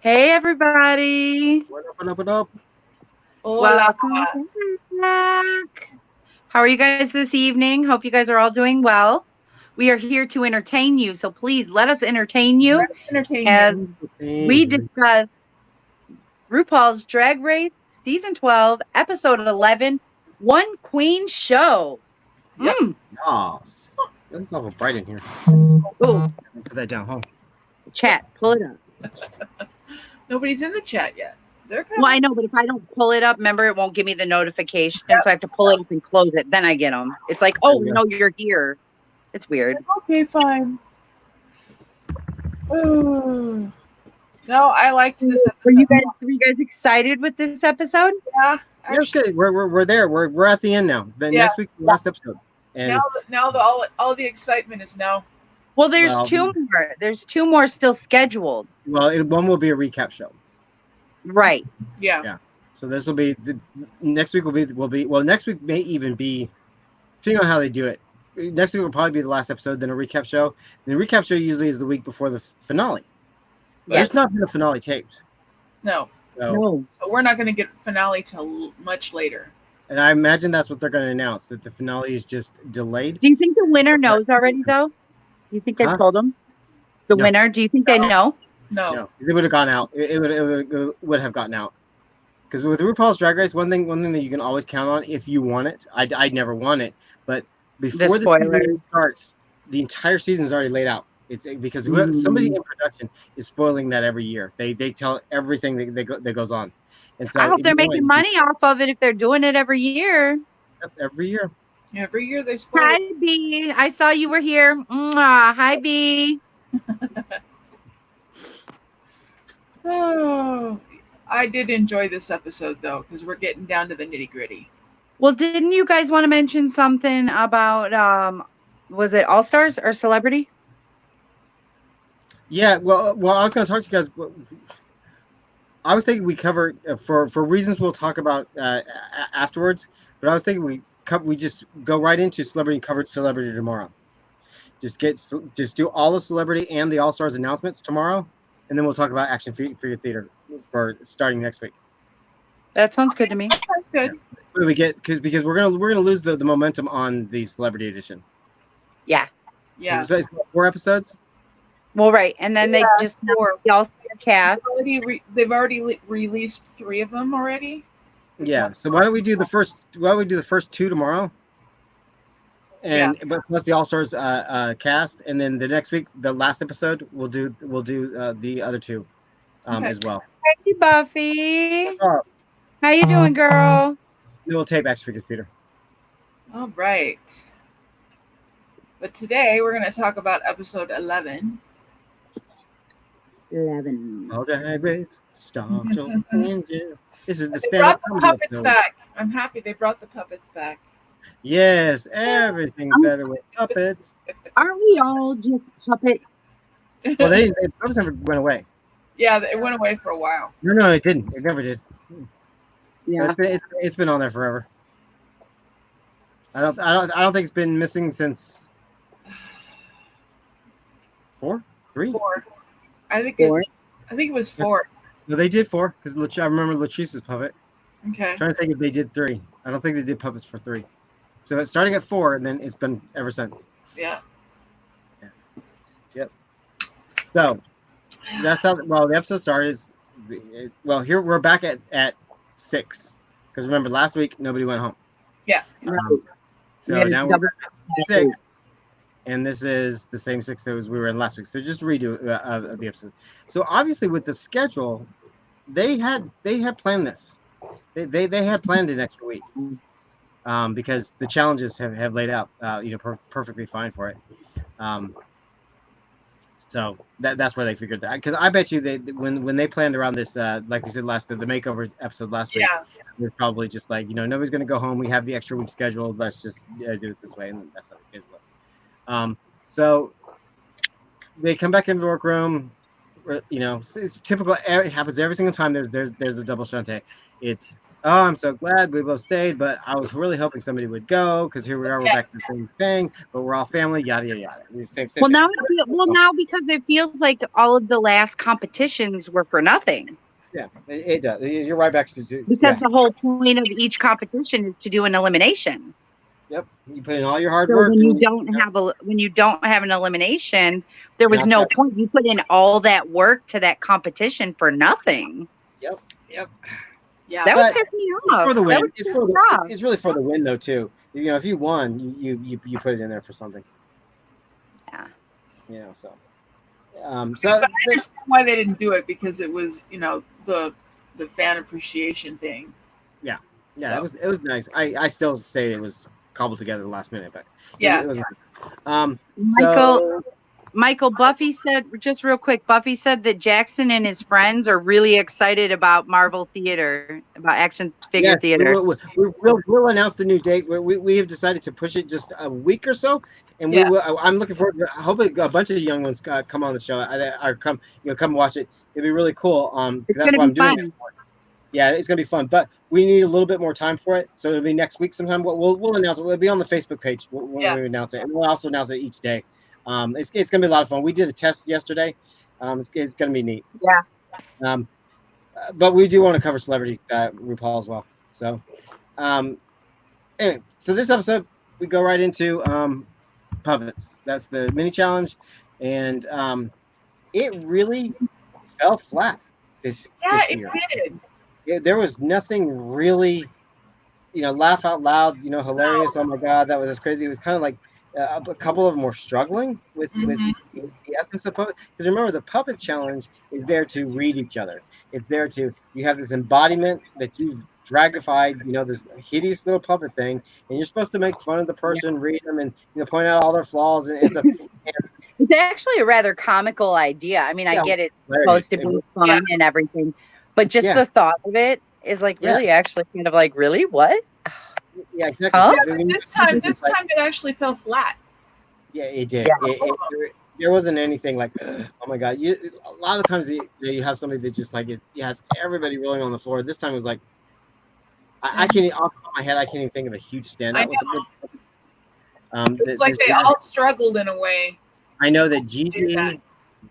Hey everybody. What up, what up, what up? Hola. Welcome back. How are you guys this evening? Hope you guys are all doing well. We are here to entertain you, so please let us entertain you Entertain as you. we discuss RuPaul's Drag Race Season 12, Episode 11, One Queen Show. Yep. Yes. That's awful bright in here. Oh, Put that down, huh? chat, pull it up. Nobody's in the chat yet. They're coming. Well, I know, but if I don't pull it up, remember, it won't give me the notification, so I have to pull it up and close it. Then I get them. It's like, oh, no, you're here. It's weird. Okay, fine. Oh. No, I liked this episode. Were you guys excited with this episode? Yeah, Yeah, okay, we're there. We're at the end now. Next week's the last episode. And now all the excitement is now. Well, there's two more. There's two more still scheduled. Well, one will be a recap show. Right. Yeah. So this will be next week. Well, next week may even be, depending on how they do it. Next week will probably be the last episode, then a recap show. And the recap show usually is the week before the finale. Yeah. There's not been a finale taped. No. No. So we're not going to get finale till much later. And I imagine that's what they're going to announce, that the finale is just delayed. Do you think the winner knows already, though? Do you think they've told them? The winner? Do you think they know? No. It would have gone out. It would have gotten out. Because with RuPaul's Drag Race, one thing that you can always count on if you want it. I'd never want it, but before the season starts, the entire season is already laid out. It's because somebody in production is spoiling that every year. They tell everything that goes on, and so I hope they're making money off of it if they're doing it every year. Every year. Every year they spoil. Hi B, I saw you were here. Mwah. Hi B. Oh, I did enjoy this episode though, because we're getting down to the nitty gritty. Well, didn't you guys want to mention something about was it All Stars or Celebrity? Yeah, well, I was going to talk to you guys. I was thinking we cover for reasons we'll talk about afterwards. But I was thinking we just go right into celebrity tomorrow. Just do all the celebrity and the All Stars announcements tomorrow, and then we'll talk about Action Figure Theater for starting next week. That sounds good to me. That sounds good. What do we get? Because we're gonna lose the momentum on the celebrity edition. Yeah. It's 4 episodes. Well, right, and then they just the All-Star cast. They've already released 3 of them already. Yeah. So why don't we do the first 2 tomorrow? But plus the All Stars cast, and then the next week, the last episode, we'll do the other 2 as well. Hey Buffy, how you doing, girl? Then we'll tape Action Figure Theater. All right. But today we're going to talk about episode 11. 11. All Drag Race, stop jumping. This is the They brought the puppets back. I'm happy they brought the puppets back. Yes, everything's better with puppets. Aren't we all just puppets? Well, they puppets never went away. Yeah, it went away for a while. No, it didn't. It never did. Yeah, it's been on there forever. I don't think it's been missing since 4, 3. 4. I think 4. it was 4. No, they did 4 because I remember Latrice's puppet. Okay. I'm trying to think if they did 3. I don't think they did puppets for 3. So it's starting at 4, and then it's been ever since. Yeah. Yep. So that's how. Well, the episode started. Well, here we're back at 6 because remember last week nobody went home. Yeah. So now we're at 6, and this is the same 6 that we were in last week. So just redo of the episode. So obviously with the schedule, they had planned this. They had planned an extra week because the challenges have laid out perfectly fine for it. So that's where they figured that, because I bet you when they planned around this, like we said the makeover episode last week, they're probably just like, nobody's going to go home. We have the extra week scheduled. Let's just do it this way, and that's how the schedule it. So they come back into the workroom. you know, it's typical. It happens every single time. There's a double shantay. It's, oh, I'm so glad we both stayed, but I was really hoping somebody would go because here we are, we're Yeah. back to the same thing, but we're all family, yada yada yada. Same Well, thing. now because it feels like all of the last competitions were for nothing. Yeah, it does. You're right back to Because yeah. the whole point of each competition is to do an elimination. Yep, you put in all your hard So work. when you don't have an elimination, there was Not no that- point. You put in all that work to that competition for nothing. Yep. Yeah. That But would piss me It's off. for the That win. would It's piss for me the. off. It's really for the win though too. You know, if you won, you put it in there for something. Yeah. You know, so. But I understand why they didn't do it because it was, you know, the fan appreciation thing. Yeah, So. it was nice. I still say it was cobbled together the last minute, but Yeah. it was Michael, Buffy said, just real quick, Buffy said that Jackson and his friends are really excited about Marvel Theater, about action figure theater. We'll announce the new date. We have decided to push it just a week or so, and we will. I'm looking forward to. I hope a bunch of young ones come on the show or come watch it. It'd be really cool. It's That's gonna what I'm be doing. fun. Yeah, it's gonna be fun, but we need a little bit more time for it. So it'll be next week sometime. We'll announce it. We'll be on the Facebook page when we announce it, and we'll also announce it each day. It's gonna be a lot of fun. We did a test yesterday. It's gonna be neat. Yeah. But we do want to cover celebrity RuPaul as well. So, anyway, so this episode we go right into puppets. That's the mini challenge, and it really fell flat this year. It did. There was nothing really, you know, laugh out loud, you know, hilarious. Oh my god, that's crazy. It was kind of like a couple of them were struggling with the essence of puppet. Because remember, the puppet challenge is there to read each other. It's there to, you have this embodiment that you've dragified, you know, this hideous little puppet thing, and you're supposed to make fun of the person, read them, and, you know, point out all their flaws and stuff. It's actually a rather comical idea. I mean, I get it's supposed to be fun and everything, but just the thought of it is like really actually kind of like, really? What? Yeah, exactly. Huh? Yeah, this time it actually fell flat. Yeah, it did. Yeah. There wasn't anything like, oh my god. A lot of times you have somebody that just like has everybody rolling on the floor. This time it was like, I can't, off the top of my head, I can't even think of a huge standout with the puppets. It's like they all struggled in a way. I know that Gigi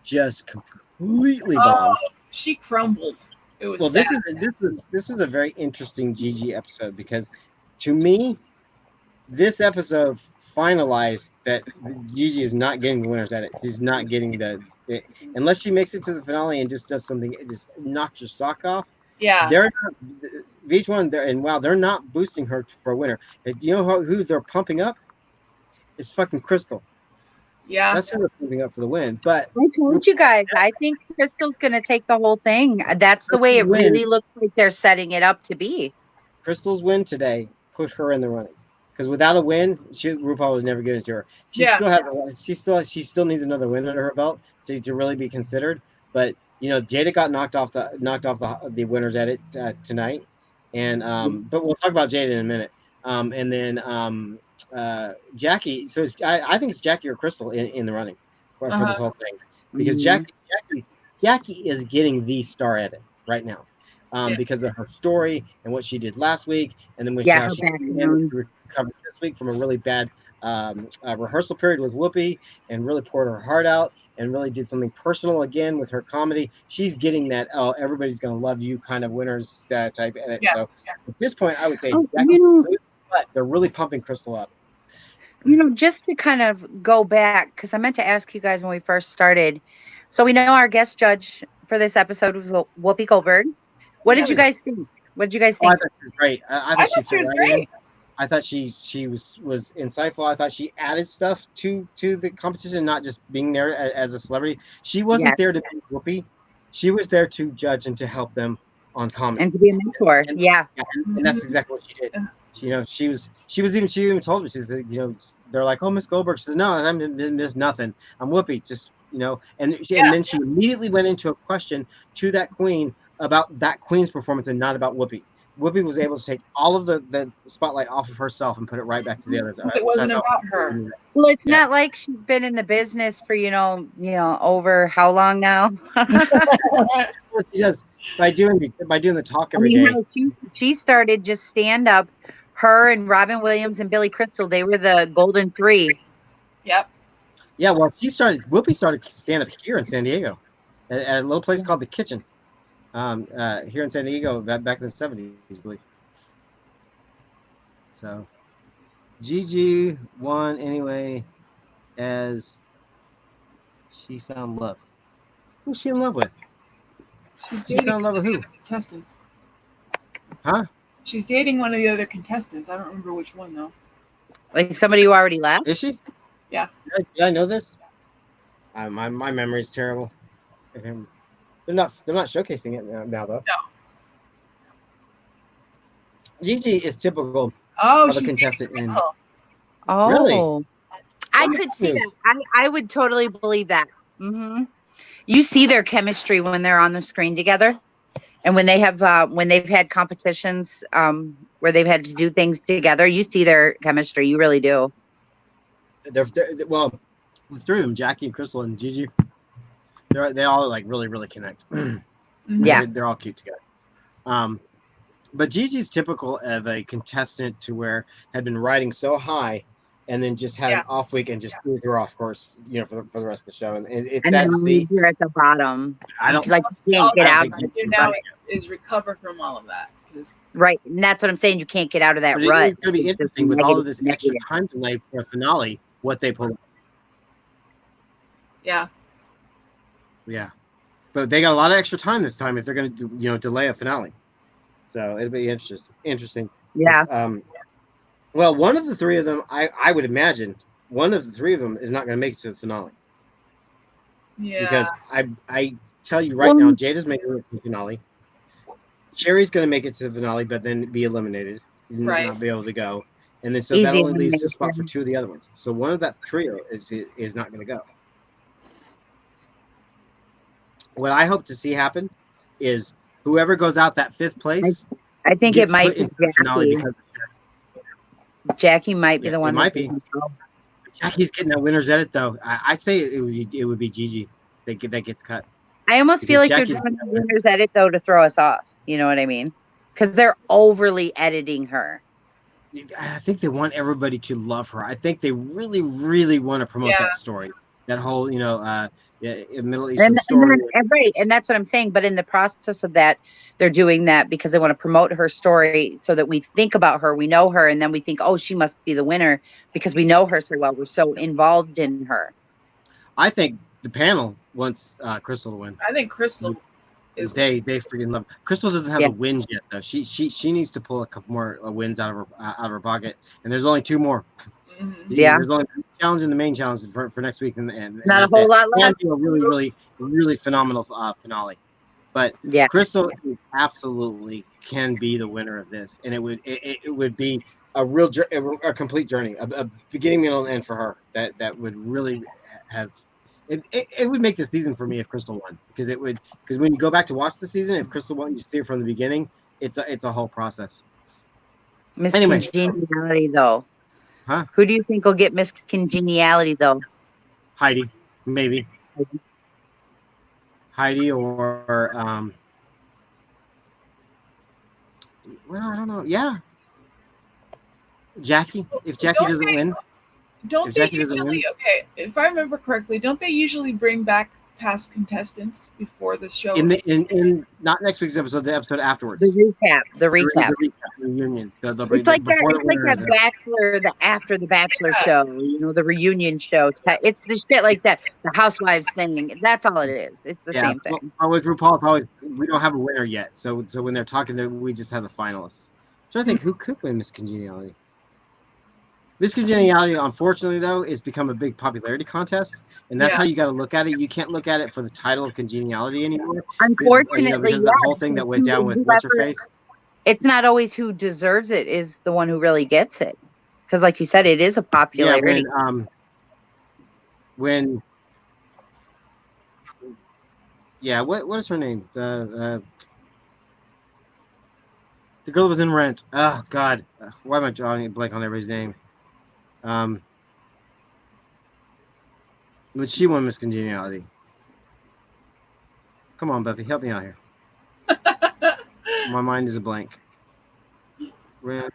just completely bombed. She crumbled. It was well. sad. This was a very interesting Gigi episode because, to me, this episode finalized that Gigi is not getting the winners at it. She's not getting unless she makes it to the finale and just does something, it just knocks your sock off. Yeah, they're not, each one, they're not boosting her for a winner. You know who they're pumping up? It's fucking Crystal. Yeah, that's who they're pumping up for the win. But I told you guys, I think Crystal's gonna take the whole thing. That's the way it really looks like they're setting it up to be. Crystal's win today put her in the running. Because without a win, RuPaul was never given it to her. She still needs another win under her belt to really be considered. But you know, Jada got knocked off the winners at it tonight, and but we'll talk about Jada in a minute. And then Jackie. So I think it's Jackie or Crystal in the running for this whole thing because Jackie is getting the star edit right now. Because of her story and what she did last week, and then she recovered this week from a really bad rehearsal period with Whoopi, and really poured her heart out, and really did something personal again with her comedy. She's getting that everybody's gonna love you kind of winners type edit. Yeah. So at this point, I would say but they're really pumping Crystal up. You know, just to kind of go back, because I meant to ask you guys when we first started. So we know our guest judge for this episode was Whoopi Goldberg. What did you guys think? What did you guys think? I thought she was great. I thought she was great. I thought she was insightful. I thought she added stuff to the competition, not just being there as a celebrity. She wasn't there to be Whoopi. She was there to judge and to help them on comedy and to be a mentor. And that's exactly what she did. You know, she even told me, she said, you know, they're like, oh, Miss Goldberg. She said, no, I missed nothing. I'm Whoopi. Just, you know, and then she immediately went into a question to that queen about that queen's performance and not about Whoopi. Whoopi was able to take all of the spotlight off of herself and put it right back to the others. Because it wasn't about her. Well, it's Yeah. not like she's been in the business for over how long now? She does by doing the talk I every mean, day. how she started just stand up. Her and Robin Williams and Billy Crystal, they were the golden three. Yep. Yeah, well, Whoopi started stand up here in San Diego, at a little place called The Kitchen, here in San Diego back in the 70s, I believe. So, Gigi won anyway, as she found love. Who's she in love with? She's She dating found love with who? contestants. Huh? She's dating one of the other contestants. I don't remember which one though. Like somebody who already left. Is she? Yeah. Did I know this? My memory's terrible. They're not showcasing it now though. No. Gigi is typical Oh, of a she's contestant. dating Crystal. Oh, Really? I Well, could see news. that. I would totally believe that. You see their chemistry when they're on the screen together, and when they've had competitions where they've had to do things together. You see their chemistry. You really do. Well, the three of them, Jackie, Crystal, and Gigi, they all like really connect. Yeah. They're all cute together. But Gigi's typical of a contestant to where had been riding so high, and then just had an off week and just threw her off course, for the rest of the show. And it's And sad then to see. you're at the bottom. I don't Like you can't get out. All you do now is recover from all of that. Right, and that's what I'm saying. You can't get out of that But rut. it is going to be interesting with all of this extra time delay for a finale. What they pull. Yeah. Yeah, but they got a lot of extra time this time if they're going to delay a finale. So it'll be interesting. Yeah. Well, one of the three of them, I would imagine, one of the three of them is not going to make it to the finale. Yeah. Because I tell you right now, Jada's making it to the finale. Sherry's going to make it to the finale, but then be eliminated, not be able to go, and then so that only leaves a spot for two of the other ones. So one of that trio is not going to go. What I hope to see happen is whoever goes out that fifth place. I think it might be Jackie. Jackie might be the one. It might be. Jackie's getting that winner's edit though. I'd say it would be Gigi that gets cut. I almost feel like they're doing the winner's edit though to throw us off. You know what I mean? Because they're overly editing her. I think they want everybody to love her. I think they really want to promote that story. That whole, Middle Eastern story. Right, and that's what I'm saying. But in the process of that, they're doing that because they want to promote her story so that we think about her, we know her, and then we think, oh, she must be the winner because we know her so well. We're so involved in her. I think the panel wants Crystal to win. I think Crystal is. They freaking love her. Crystal doesn't have the wins yet though. She needs to pull a couple more wins out of her pocket, and there's only two more. Mm-hmm. There's only challenge and the main challenge for next week, and not a whole lot left. A really phenomenal finale, but Crystal absolutely can be the winner of this, and it would be a complete journey, a beginning, middle, and end for her. That would really have it would make the season for me if Crystal won, because when you go back to watch the season, if Crystal won, you see it from the beginning. It's a whole process. Miss Congeniality though. Huh? Who do you think will get Miss Congeniality though? Heidi, maybe. Heidi or well, I don't know. Yeah. Jackie. If Jackie doesn't win. Don't they usually if I remember correctly, don't they usually bring back past contestants before the show? In not next week's episode, the episode afterwards. The recap. The reunion. It's like that Bachelor, after the Bachelor show, the reunion show. It's the shit like that. The Housewives thing. That's all it is. It's the same thing. Well, with RuPaul, it's always we don't have a winner yet. So when they're talking, we just have the finalists. So I think who could win Miss Congeniality? Miss Congeniality, unfortunately, though, is become a big popularity contest, and that's how you got to look at it. You can't look at it for the title of Congeniality anymore. Unfortunately, because of the whole thing that went down with what's her face. It's not always who deserves it is the one who really gets it, because, like you said, it is a popularity. What is her name? The The girl that was in Rent. Oh God, why am I drawing a blank on everybody's name? But she won Miss Congeniality. Come on, Buffy, help me out here. My mind is a blank. Rent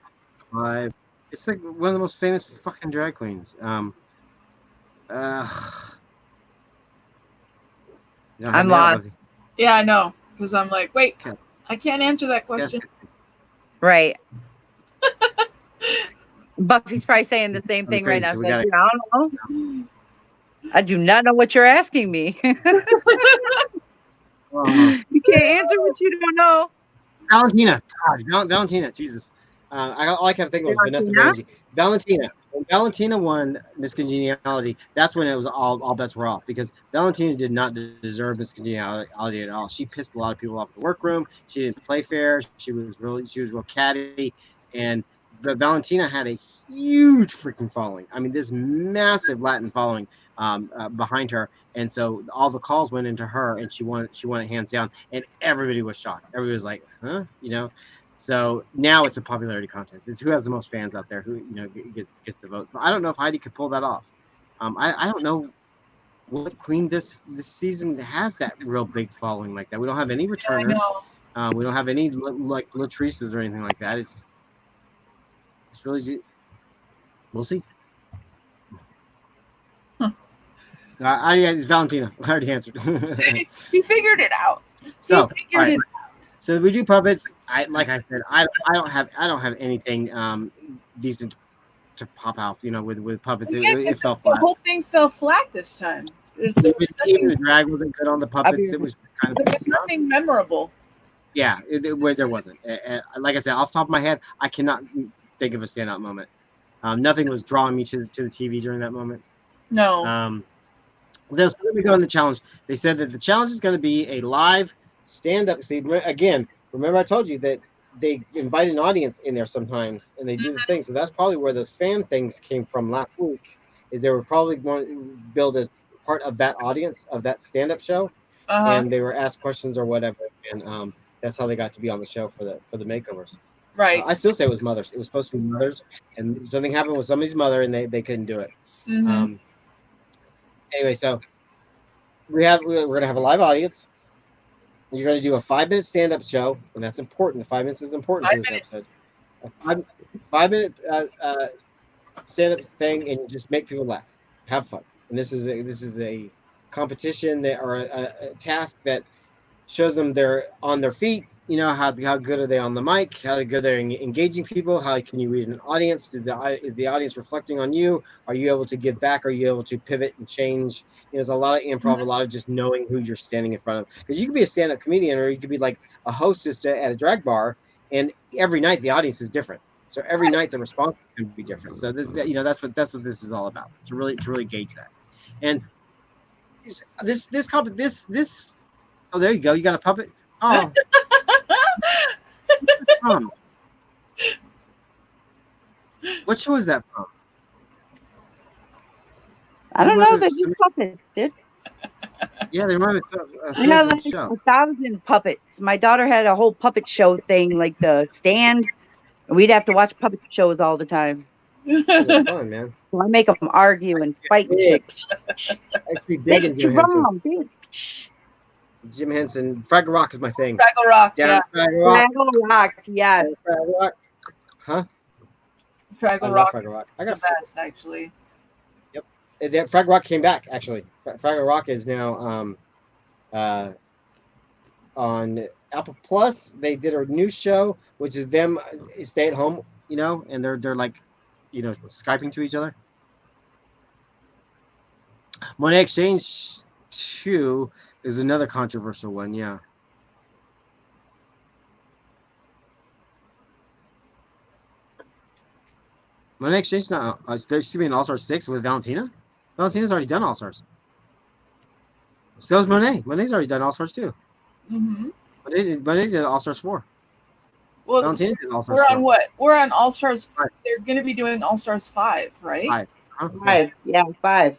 Live. It's like one of the most famous fucking drag queens. Yeah, help I'm me out, lost. Buffy. Yeah, I know. Because I'm like, wait, Okay. I can't answer that Yes, question. Right. Buffy's probably saying the same thing right crazy, now. so She's we like, gotta- "Yeah, I don't know. I do not know what you're asking me. You can't answer what you don't know." Valentina. God, Valentina. Jesus. All I kept thinking was Vanessa Valentina? Vanjie. Valentina. When Valentina won Miss Congeniality, that's when it was all bets were off because Valentina did not deserve Miss Congeniality at all. She pissed a lot of people off in the workroom. She didn't play fair. She was real catty, and but Valentina had a huge freaking following. I mean, this massive Latin following behind her, and so all the calls went into her, and she won it hands down, and everybody was shocked. Everybody was like, "Huh?" So now it's a popularity contest. It's who has the most fans out there, who gets the votes. But I don't know if Heidi could pull that off. I don't know what queen this season has that real big following like that. We don't have any returners. We don't have any like Latrices or anything like that. It's really, we'll see. It's Valentina. I already answered. He figured it out. So, He figured it out. So we do puppets. Like I said, I don't have anything decent to pop out. With puppets, it fell flat. The whole thing fell flat this time. Even the drag wasn't good on the puppets. It was kind of. There was nothing memorable. Yeah, there wasn't. Like I said, off the top of my head, I cannot think of a standout moment. Nothing was drawing me to the TV during that moment. No. Let me go on the challenge. They said that the challenge is going to be a live stand-up. See, again, remember I told you that they invite an audience in there sometimes, and they do the thing. So that's probably where those fan things came from last week. Is they were probably going to build as part of that audience of that stand-up show, and they were asked questions or whatever, and that's how they got to be on the show for the makeovers. Right. I still say it was mothers. It was supposed to be mothers, and something happened with somebody's mother, and they couldn't do it. Mm-hmm. Anyway, so we're gonna have a live audience. You're gonna do a 5-minute stand-up show, and that's important. The 5 minutes is important for this episode. A 5-minute stand-up thing, and just make people laugh, have fun. And this is a competition or a task that shows them they're on their feet. How good are they on the mic? How good they're engaging people? How can you read an audience? Is the audience reflecting on you? Are you able to give back? Are you able to pivot and change? There's a lot of improv, a lot of just knowing who you're standing in front of. Because you could be a stand-up comedian, or you could be like a hostess at a drag bar, and every night the audience is different. So every night the response can be different. So that's what this is all about, to really gauge that. And this oh, there you go. You got a puppet. Oh. What show is that from? I don't know. They're just puppets, dude. Yeah, they remind me of I had like 1,000 puppets. My daughter had a whole puppet show thing, like the stand. And we'd have to watch puppet shows all the time. It's fun, man. So I make them argue and fight and shit. Big in Jim Henson. Jim Henson. Fraggle Rock is my thing. Fraggle Rock, Fraggle Rock, yes. Fraggle Rock. Huh? Fraggle Rock. Fraggle Rock. I got the best, actually. Yep. That Fraggle Rock came back, actually. Fraggle Rock is now on Apple Plus. They did a new show, which is them stay at home, and they're like, Skyping to each other. Monet Exchange 2 is another controversial one, yeah. Monet Exchange not. There should be an All Stars 6 with Valentina. Valentina's already done All Stars. So is Monet. Monet's already done All Stars 2. Mm-hmm. Monet did All Stars 4. Well, Valentina did All Stars we're 4. on what? We're on All Stars. They're going to be doing All Stars 5, right? 5. Huh? 5. Yeah, 5.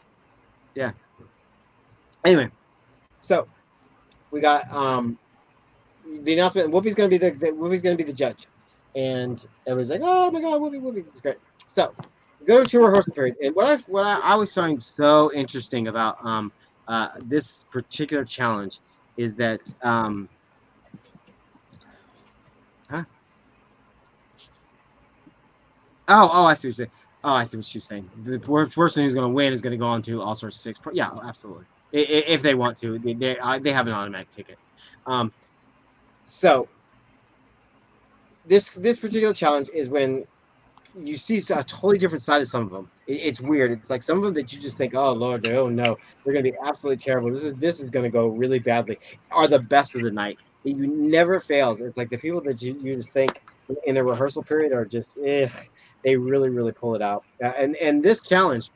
Yeah. Anyway, so we got the announcement. Whoopi's going to be the judge. and it was like, oh my god, Whoopi, it's great. So go to rehearsal period, and what I always find so interesting about this particular challenge is that huh? Oh, I see what you're saying. Oh, I see what she's saying. The person who's going to win is going to go on to All Stars 6. Yeah, absolutely. If they want to, they have an automatic ticket. Um, so this particular challenge is when you see a totally different side of some of them. It's weird. It's like some of them that you just think, oh Lord, oh no, they're going to be absolutely terrible. This is going to go really badly. Are the best of the night. You never fails. It's like the people that you just think in the rehearsal period are just, they really pull it out. And this challenge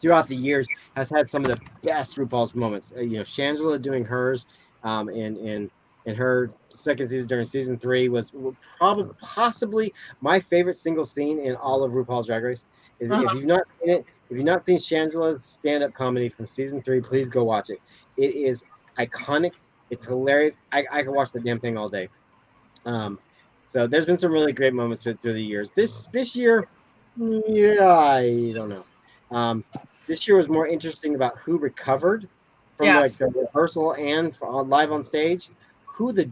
throughout the years has had some of the best RuPaul's moments. Shangela doing hers, in her second season during season 3 was probably possibly my favorite single scene in all of RuPaul's Drag Race. Is Uh-huh. if you've not seen it, if you've not seen Shangela's stand-up comedy from season 3, please go watch it. It is iconic. It's hilarious. I could watch the damn thing all day. Um, so there's been some really great moments through the years. This year, yeah, I don't know. Um, this year was more interesting about who recovered from Yeah. like the rehearsal and live on stage. Who the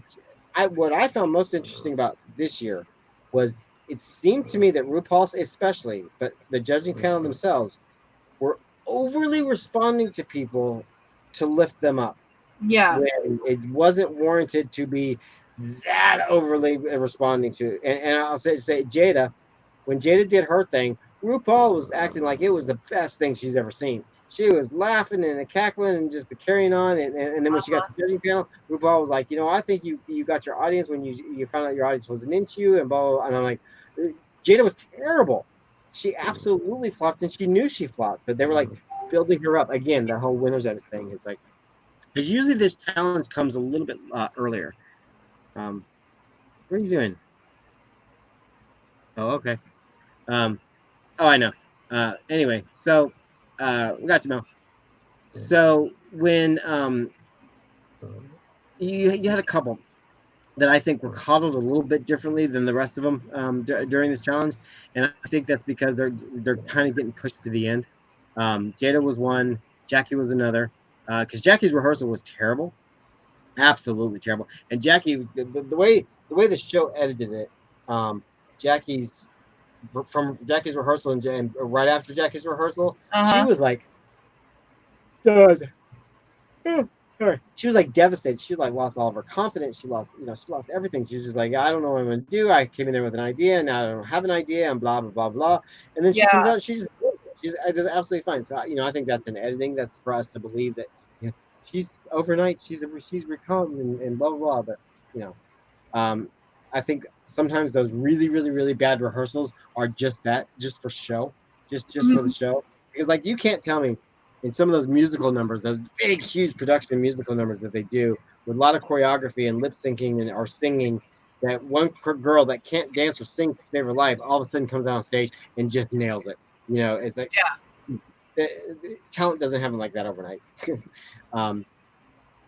what I found most interesting about this year was it seemed to me that RuPaul's especially, but the judging panel themselves were overly responding to people to lift them up Yeah. when it wasn't warranted to be that overly responding to. And I'll say Jada, when Jada did her thing, RuPaul was acting like it was the best thing she's ever seen. She was laughing and cackling and just carrying on. And then when she got to the judging panel, RuPaul was like, I think you got your audience when you found out your audience wasn't into you and blah, blah, blah. And I'm like, Jada was terrible. She absolutely flopped, and she knew she flopped, but they were like building her up. Again, the whole winner's edit thing is like, because usually this challenge comes a little bit earlier. What are you doing? Oh, okay. Oh, I know. Anyway, so we got to know. So when you had a couple that I think were coddled a little bit differently than the rest of them during this challenge, and I think that's because they're kind of getting pushed to the end. Jada was one, Jackie was another, because Jackie's rehearsal was terrible, absolutely terrible. And Jackie, the way the show edited it, Jackie's from Jackie's rehearsal and right after Jackie's rehearsal, she Uh-huh. was like, done. Sorry. She was like devastated. She like lost all of her confidence. She lost everything. She was just like, I don't know what I'm gonna do. I came in there with an idea, and now I don't have an idea, and blah blah blah blah. And then she comes Yeah. out, she's just absolutely fine. So I think that's an editing. That's for us to believe that she's overnight. She's recovered and blah blah blah. But you know, um, I think sometimes those really bad rehearsals are just that, just for show, just for the Mhm. show. Because like you can't tell me in some of those musical numbers, those big huge production musical numbers that they do with a lot of choreography and lip syncing and or singing, that one girl that can't dance or sing to save her life all of a sudden comes out on stage and just nails it. It's like the talent doesn't happen like that overnight. um,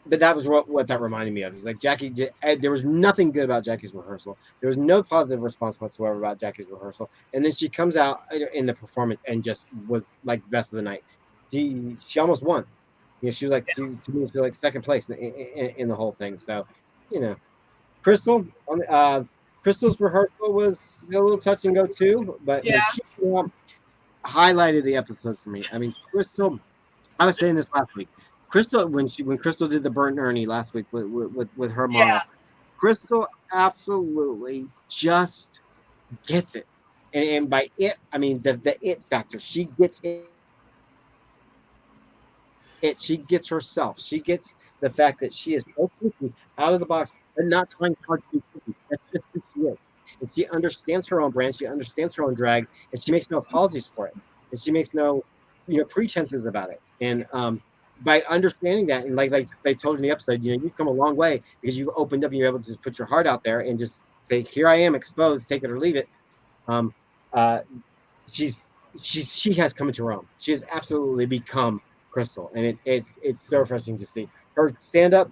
but that was what that reminded me of. Is like Jackie did. There was nothing good about Jackie's rehearsal. There was no positive response whatsoever about Jackie's rehearsal. And then she comes out in the performance and just was like the best of the night. She almost won. She was like to me she was like second place in the whole thing. So, you know, Crystal Crystal's rehearsal was a little touch and go too, but Yeah. she highlighted the episode for me. I mean, Crystal. I was saying this last week. Crystal, when Crystal did the Burnt Ernie last week with her Yeah. model, Crystal absolutely just gets it, and by it I mean the it factor. She gets it. She gets herself. She gets the fact that she is so quickly out of the box and not trying hard to be quickly. That's just who she is. And she understands her own brand. She understands her own drag, and she makes no apologies for it. And she makes no, pretenses about it. And by understanding that, and like they told in the episode, you've come a long way because you've opened up and you're able to just put your heart out there and just say, "Here I am, exposed. Take it or leave it." Um, uh, she has come into her own. She has absolutely become Crystal, and it's so refreshing to see her stand up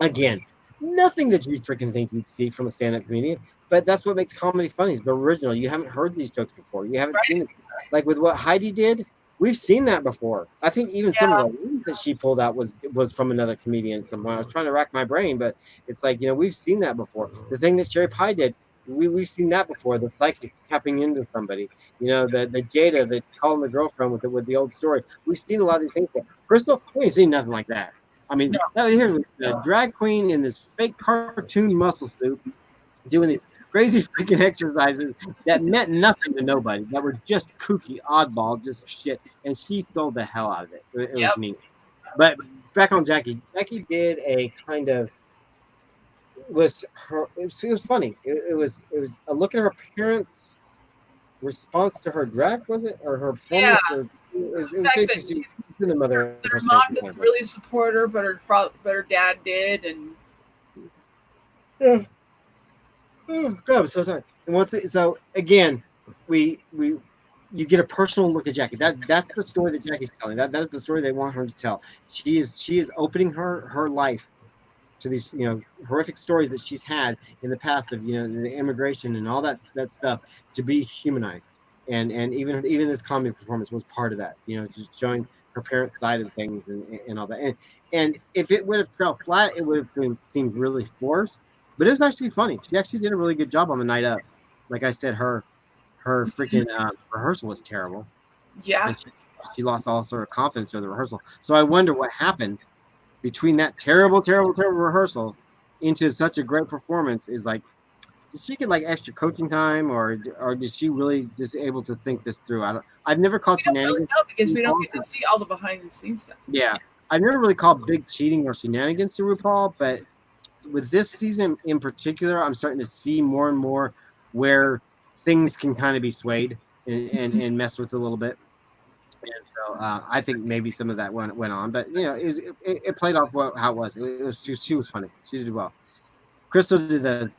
again. Nothing that you freaking think you'd see from a stand up comedian. but that's what makes comedy funny. Is the original. You haven't heard these jokes before. You haven't seen it. Like with what Heidi did, we've seen that before. I think even some of the lines that she pulled out was from another comedian somewhere. I was trying to rack my brain, but it's like, we've seen that before. The thing that Cherry Pie did, we've seen that before. The psychics tapping into somebody. The Jada that calling the girlfriend with the old story. We've seen a lot of these things. But Crystal, we ain't seen nothing like that. I mean, here was a drag queen in this fake cartoon muscle suit doing these crazy freaking exercises that meant nothing to nobody, that were just kooky, oddball, just shit. And she sold the hell out of it. It was neat. But back on Jackie. Jackie did a kind of it was funny. It was a look at her parents' response to her drag, was it, or her performance? Yeah. Or it was basically the mother. Her mom didn't really support her, but her dad did, and yeah. Oh God, I was so tired. And so again, you get a personal look at Jackie. That's the story that Jackie's telling. That is the story they want her to tell. She is opening her life to these horrific stories that she's had in the past of the immigration and all that stuff, to be humanized. And even this comedy performance was part of that. Just showing her parents' side of things and all that. And if it would have felt flat, it would have seemed really forced. But it was actually funny. She actually did a really good job on the night up. Like I said, her freaking rehearsal was terrible. Yeah. And she lost all sort of confidence during the rehearsal. So I wonder what happened between that terrible rehearsal into such a great performance. Is like, did she get like extra coaching time, or did she really just able to think this through? I've never called shenanigans. We don't really know, because we don't get to see all the behind the scenes stuff. Yeah, I've never really called big cheating or shenanigans to RuPaul, but with this season in particular, I'm starting to see more and more where things can kind of be swayed and messed with a little bit. And so I think maybe some of that went on, but it played off how it was. She was funny. She did well. Crystal did the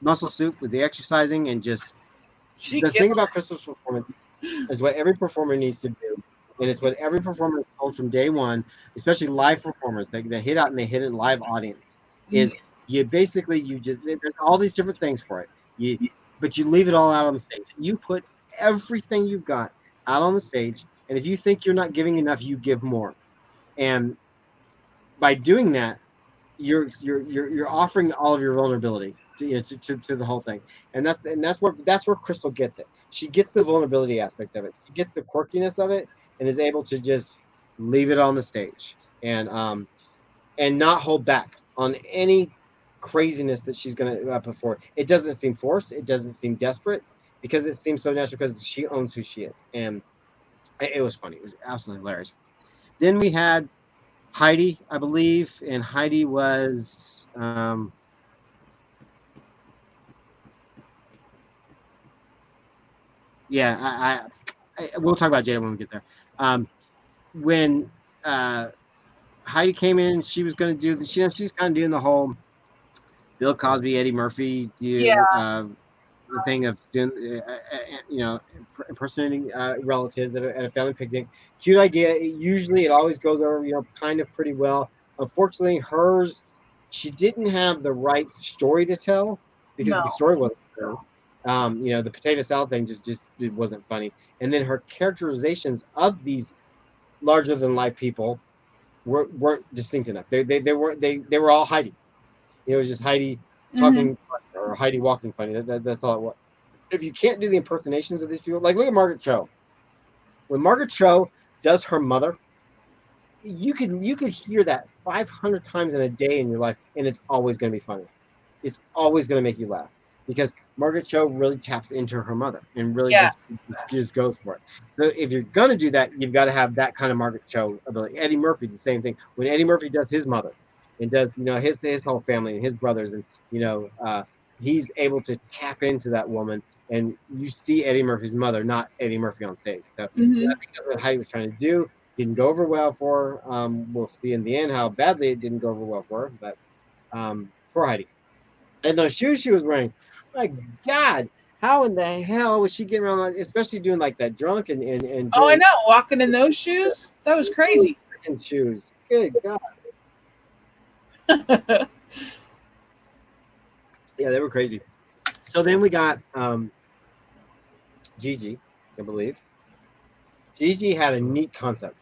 muscle suit with the exercising, and just the thing about Crystal's performance is what every performer needs to do, and it's what every performer is told from day one, especially live performers that hit out and they hit a live audience. Is you basically there's all these different things for it. But you leave it all out on the stage. You put everything you've got out on the stage. And if you think you're not giving enough, you give more. And by doing that, you're offering all of your vulnerability to the whole thing. And that's where Crystal gets it. She gets the vulnerability aspect of it. She gets the quirkiness of it, and is able to just leave it on the stage and not hold back on any craziness that she's going to perform. It doesn't seem forced. It doesn't seem desperate, because it seems so natural, because she owns who she is. And it was funny. It was absolutely hilarious. Then we had Heidi, I believe, and Heidi was yeah. We'll talk about Jada when we get there. When Heidi came in, she was going to do she's kind of doing the whole Bill Cosby, Eddie Murphy, the thing of doing, impersonating relatives at a family picnic. Cute idea. Usually, it always goes over, kind of pretty well. Unfortunately, hers, she didn't have the right story to tell, because the story wasn't true. The potato salad thing just it wasn't funny. And then her characterizations of these larger than life people weren't distinct enough. They were all Heidi. It was just Heidi talking or Heidi walking funny. That's all it was. If you can't do the impersonations of these people, like look at Margaret Cho. When Margaret Cho does her mother, you could hear that 500 times in a day in your life, and it's always going to be funny. It's always going to make you laugh, because Margaret Cho really taps into her mother and really just goes for it. So if you're going to do that, you've got to have that kind of Margaret Cho ability. Eddie Murphy, the same thing. When Eddie Murphy does his mother and does his whole family and his brothers, and he's able to tap into that woman, and you see Eddie Murphy's mother, not Eddie Murphy on stage. So I think that's what Heidi was trying to do. Didn't go over well for her. We'll see in the end how badly it didn't go over well for her, but poor Heidi. And those shoes she was wearing, my God, how in the hell was she getting around, especially doing like that drunk and I know, walking in those shoes? That was crazy. Shoes. Good God. Yeah, they were crazy. So then we got Gigi, I believe. Gigi had a neat concept.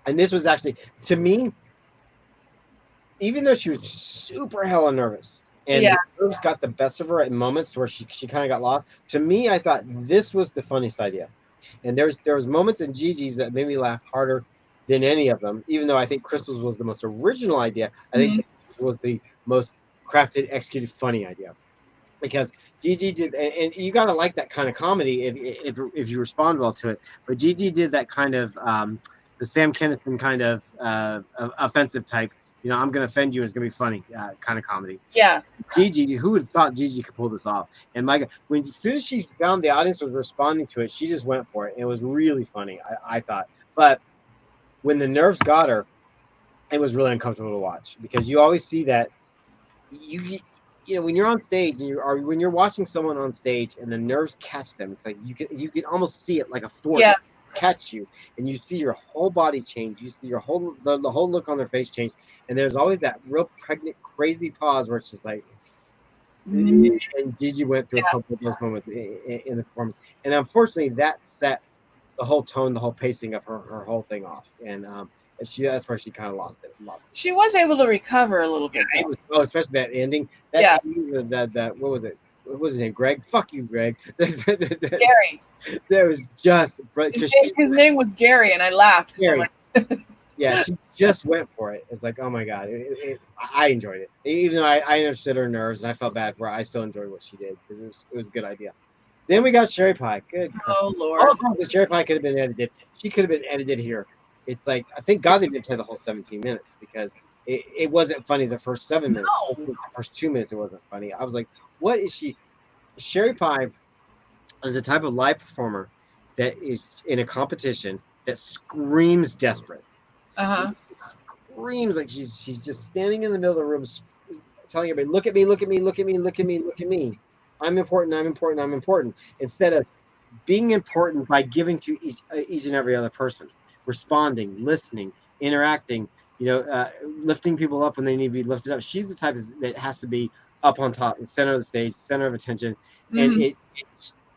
And this was actually, to me, even though she was super hella nervous and Yeah. the nerves got the best of her at moments where she kind of got lost, to me, I thought this was the funniest idea. And there was moments in Gigi's that made me laugh harder than any of them, even though I think Crystal's was the most original idea. I think Crystal's was the most crafted, executed, funny idea. Because Gigi did, and you got to like that kind of comedy if you respond well to it. But Gigi did that kind of the Sam Kinison kind of offensive type. You know, I'm going to offend you. It's going to be funny kind of comedy. Yeah. Gigi, who would have thought Gigi could pull this off? And my God, as soon as she found the audience was responding to it, she just went for it. And it was really funny, I thought. But when the nerves got her, it was really uncomfortable to watch because you always see that you know, when you're on stage and when you're watching someone on stage and the nerves catch them, it's like you can almost see it like a force catch you, and you see your whole body change. You see your whole the whole look on their face change, and there's always that real pregnant, crazy pause where it's just like. And Gigi went through a couple of those moments in the performance, and unfortunately, that set the whole tone, the whole pacing of her whole thing off, and that's where she kind of lost it. She was able to recover a little bit. It was, especially that ending. That ending, that what was it? What was his name? Greg? Fuck you, Greg. Gary. There was just his name was Gary, and I laughed. Gary. Yeah, she just went for it. It's like, oh my God, I enjoyed it. Even though I understood her nerves and I felt bad for her, I still enjoyed what she did because it was a good idea. Then we got Sherry Pie. Good. Oh Lord. The Sherry Pie could have been edited. She could have been edited here. It's like, I thank God they didn't play the whole 17 minutes because it wasn't funny the first 7 minutes. No. The first 2 minutes, it wasn't funny. I was like, what is she? Sherry Pie is the type of live performer that is in a competition that screams desperate. Screams like she's just standing in the middle of the room telling everybody, look at me, look at me, look at me, look at me, look at me. I'm important, I'm important, I'm important. Instead of being important by giving to each and every other person, responding, listening, interacting, lifting people up when they need to be lifted up. She's the type that has to be up on top, the center of the stage, center of attention. And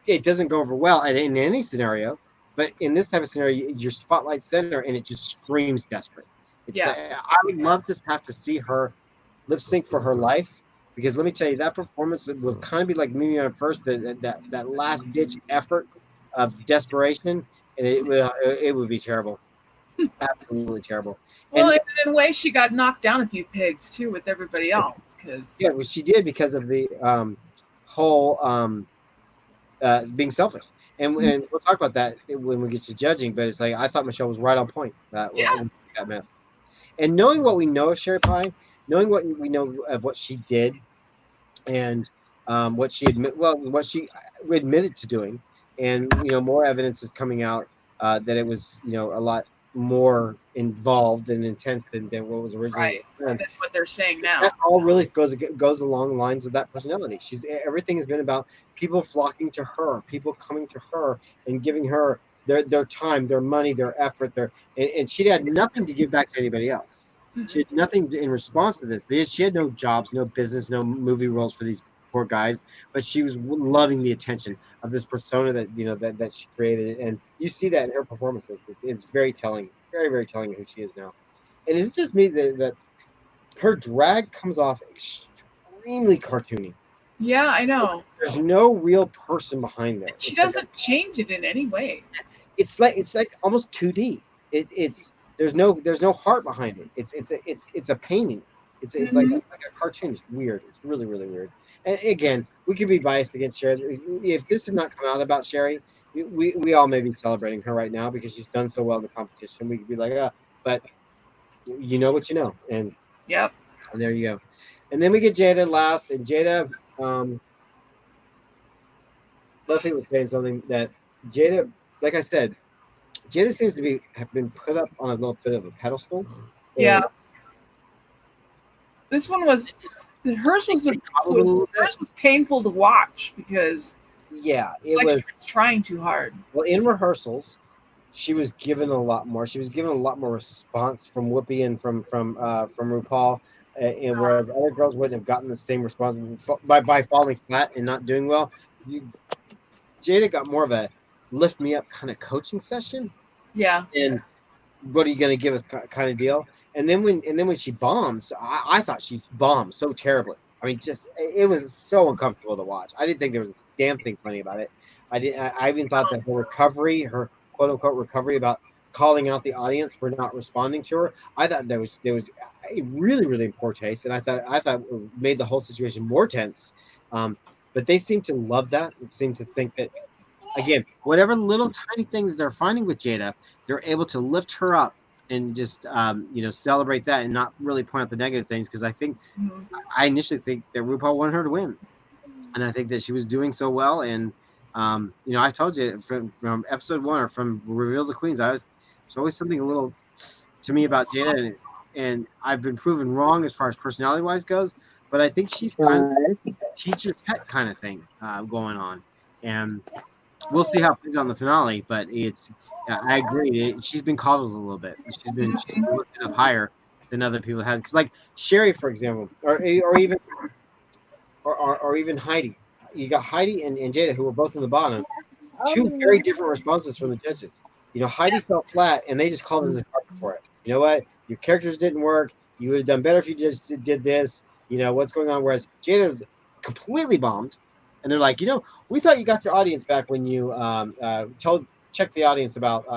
it doesn't go over well in any scenario. But in this type of scenario, your spotlight center, and it just screams desperate. I would love to have to see her lip sync for her life, because let me tell you, that performance will kind of be like Mimi on First, that last ditch effort of desperation, and it would be terrible, absolutely terrible. Well, and in a way, she got knocked down a few pegs too with everybody else, well, she did because of the whole being selfish. And we'll talk about that when we get to judging, but it's like, I thought Michelle was right on point. That mess. And knowing what we know of Sherry Pie, knowing what we know of what she did, and what she admitted to doing, and more evidence is coming out that it was a lot more involved and intense than what was originally planned. That's what they're saying now. That all really goes along the lines of that personality. Everything has been about people flocking to her, people coming to her and giving her their time, their money, their effort, and she had nothing to give back to anybody else. She had nothing in response to this. She had no jobs, no business, no movie roles for these poor guys, but she was loving the attention of this persona that she created, and you see that in her performances. It's very telling, very, very telling of who she is now. And it's just me that her drag comes off extremely cartoony. Yeah, I know. There's no real person behind there. She doesn't change it in any way. It's like almost 2D. There's no heart behind it. It's a painting. It's like a cartoon. It's weird. It's really, really weird. And again, we could be biased against Sherry. If this had not come out about Sherry, we all may be celebrating her right now because she's done so well in the competition. We could be like, but you know what you know, and and there you go. And then we get Jada last, and Jada, Buffy was saying something that Jada, like I said, Jada seems to have been put up on a little bit of a pedestal. Yeah. This one was hers was painful to watch because it's like she was trying too hard. Well, in rehearsals, she was given a lot more. She was given a lot more response from Whoopi and from RuPaul. and whereas other girls wouldn't have gotten the same response by falling flat and not doing well. Jada got more of a lift me up kind of coaching session. Yeah. And what are you going to give us kind of deal? And then when she bombs, I thought she bombed so terribly. I mean, just it was so uncomfortable to watch. I didn't think there was a damn thing funny about it. I even thought that her quote unquote recovery about calling out the audience for not responding to her. I thought there was a really in poor taste, and I thought it made the whole situation more tense. But they seem to love that. It seemed to think that, again, whatever little tiny thing that they're finding with Jada, they're able to lift her up and just celebrate that and not really point out the negative things. Because I initially think that RuPaul wanted her to win, and I think that she was doing so well. And I told you from episode 1 or from Reveal the Queens, there's always something a little to me about Jada, and I've been proven wrong as far as personality wise goes. But I think she's kind of a teacher's pet kind of thing going on, and we'll see how it plays on the finale. But I agree. She's been coddled a little bit. She's been lifted up higher than other people have. Because like Sherry, for example, or even Heidi. You got Heidi and Jada, who were both in the bottom. Two very different responses from the judges. Heidi felt flat, and they just called her the carpet for it. You know what? Your characters didn't work. You would have done better if you just did this. What's going on? Whereas Jada was completely bombed, and they're like, we thought you got your audience back when you checked the audience about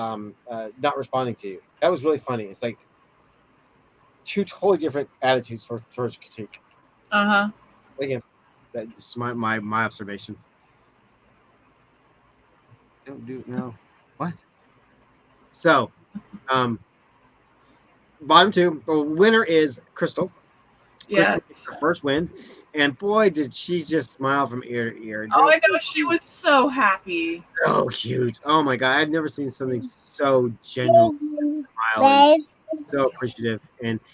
not responding to you. That was really funny. It's like two totally different attitudes towards critique. Again, that's my observation. Don't do it now. What? So, bottom 2. The winner is Crystal. Yes. Crystal, her first win. And boy, did she just smile from ear to ear. Oh, I know. She was so happy. So cute. Oh, my God. I've never seen something so genuine. Smiling. So appreciative.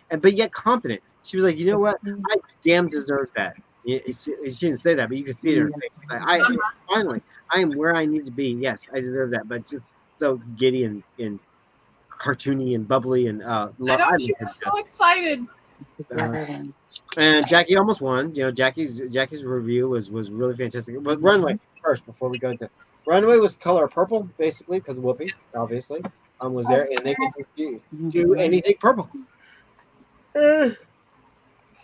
But yet confident. She was like, you know what? I damn deserve that. She didn't say that, but you could see it in her face. Like, finally, I am where I need to be. Yes, I deserve that. But just so giddy and cartoony and bubbly and I know, she was so excited. And Jackie almost won. Jackie's review was really fantastic. But Runway first, before we go into Runway, was color purple, basically, because Whoopi, obviously, was there, and they could do anything purple.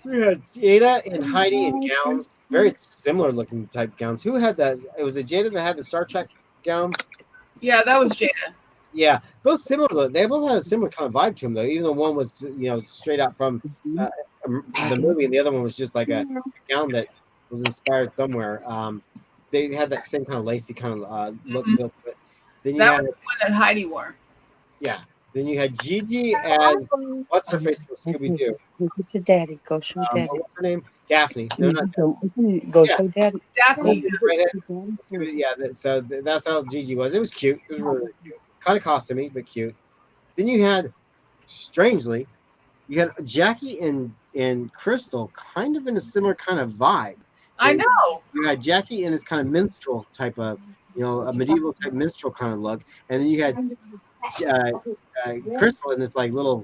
We had Jada and Heidi in gowns, very similar looking type gowns. Who had that? It was Jada that had the Star Trek gown. Yeah, that was Jada. Yeah, both similar. They both had a similar kind of vibe to them, though. Even though one was, straight out from the movie, and the other one was just like a gown that was inspired somewhere. They had that same kind of lacy kind of look. Then that was the one that Heidi wore. Yeah. Then you had Gigi as what's her face from Scooby Doo. Go to Daddy. Go show Daddy. What's her name? Daphne. No, not Go show Daddy. Daphne. Yeah. So that's how Gigi was. It was cute. It was really cute. Kind of costumey, but cute. Then you had, strangely, Jackie and Crystal kind of in a similar kind of vibe. I know. You had Jackie in this kind of minstrel type of, a medieval type minstrel kind of look, and then you had Crystal in this like little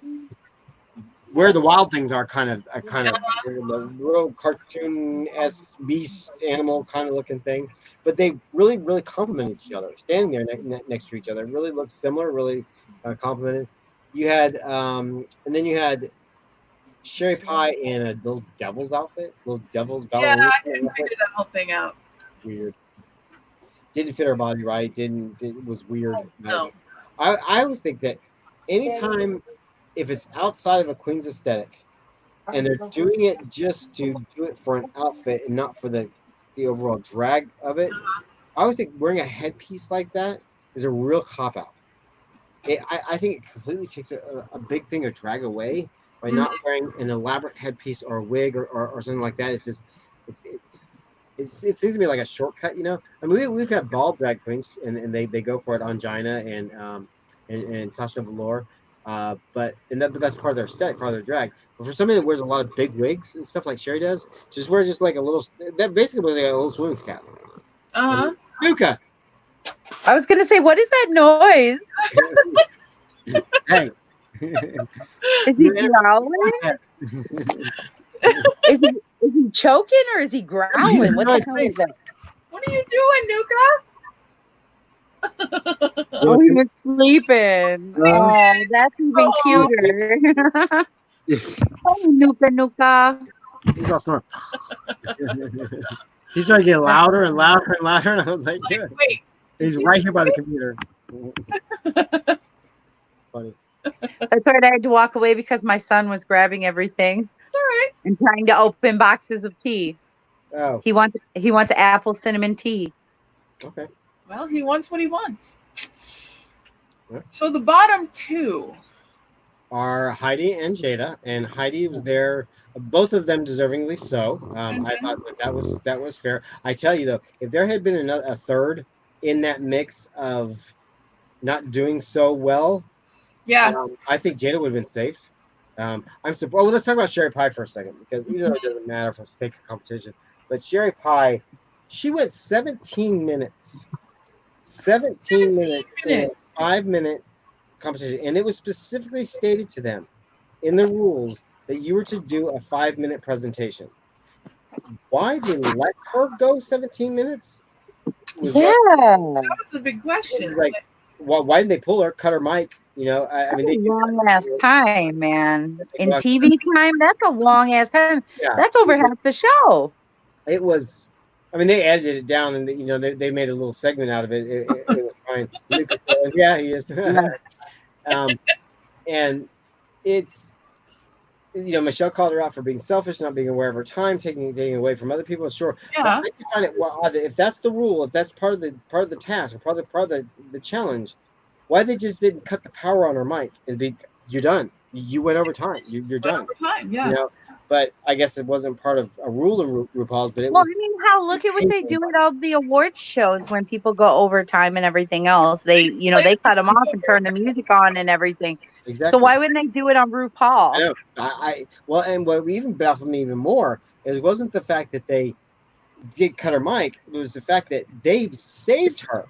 where the wild things are kind of little cartoon-esque beast animal kind of looking thing, but they really complement each other. Standing there next to each other really looks similar, really complemented. You had and then you had Sherry Pie in a little devil's outfit, little devil's ballerina. Yeah, I couldn't figure that whole thing out. Weird. Didn't fit her body right. It was weird. No. I always think that anytime, if it's outside of a Queen's aesthetic, and they're doing it just to do it for an outfit and not for the overall drag of it, I always think wearing a headpiece like that is a real cop-out. I think it completely takes a big thing of drag away by not wearing an elaborate headpiece or a wig or something like that. It's just it seems to be like a shortcut, I mean, we've had bald drag queens and they go for it on Gina and Sasha Velour, but that's part of their aesthetic, part of their drag. But for somebody that wears a lot of big wigs and stuff like Sherry does, just wear just like a little, that basically was like a little swimming cap. Luca. I was gonna say, what is that noise? Hey. Is he growling? Is he choking or is he growling? What the hell is that? What are you doing, Nuka? Oh, he was sleeping. Oh, that's even cuter. Oh, Nuka Nuka. He's all smart. He started getting louder and louder and louder, and I was like, yeah. Wait. He's right here by the computer. Funny. That's right. I had to walk away because my son was grabbing everything. It's all right. And trying to open boxes of tea. Oh. He wants apple cinnamon tea. Okay. Well, he wants what he wants. Yeah. So the bottom two are Heidi and Jada, and Heidi was there. Both of them deservingly so. I thought that was fair. I tell you though, if there had been a third in that mix of not doing so well, I think Jada would have been safe. I'm surprised. Well, let's talk about Sherry Pie for a second, because even though it doesn't matter for sake of competition, but Sherry Pie, she went 17 minutes. 17 minutes in a 5-minute competition, and it was specifically stated to them in the rules that you were to do a 5-minute presentation. Why did they let her go 17 minutes? That was a big question. Like, why didn't they pull her, cut her mic? You know, I mean, that's a long ass time, man. In TV time, that's a long ass time. Yeah. That's over half the show. It was. I mean, they edited it down, and you know, they made a little segment out of it. It was fine. Yeah, he is. And it's, you know, Michelle called her out for being selfish, not being aware of her time, taking away from other people. Sure, I just find it odd that if that's the rule, if that's part of the task, or part of the challenge, why they just didn't cut the power on her mic and be, you're done. You went over time. You're done. Over time, yeah. You know? But I guess it wasn't part of a rule in RuPaul's. But it was. I mean, look at what they do at all the awards shows when people go overtime and everything else. They cut them off and turn the music on and everything. Exactly. So why wouldn't they do it on RuPaul? I know. Well, and what even baffled me even more is it wasn't the fact that they did cut her mic. It was the fact that they saved her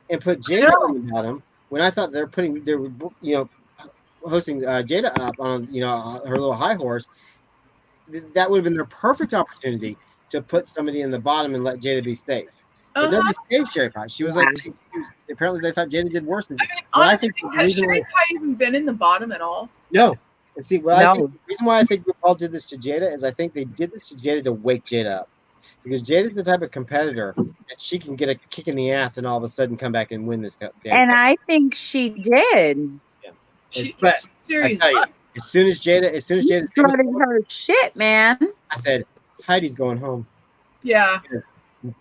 and put Jada on the bottom when I thought they were hosting Jada up on her little high horse. That would have been their perfect opportunity to put somebody in the bottom and let Jada be safe. But nobody saved Sherry Pie. She was apparently they thought Jada did worse than Jada. Honestly, has Sherry Pie even been in the bottom at all? No. And see, the reason why I think RuPaul did this to Jada is I think they did this to Jada to wake Jada up. Because Jada's the type of competitor that she can get a kick in the ass and all of a sudden come back and win this damn thing. And I think she did. Yeah. She kept serious. As soon as Jada started her shit, man. I said, Heidi's going home. Yeah.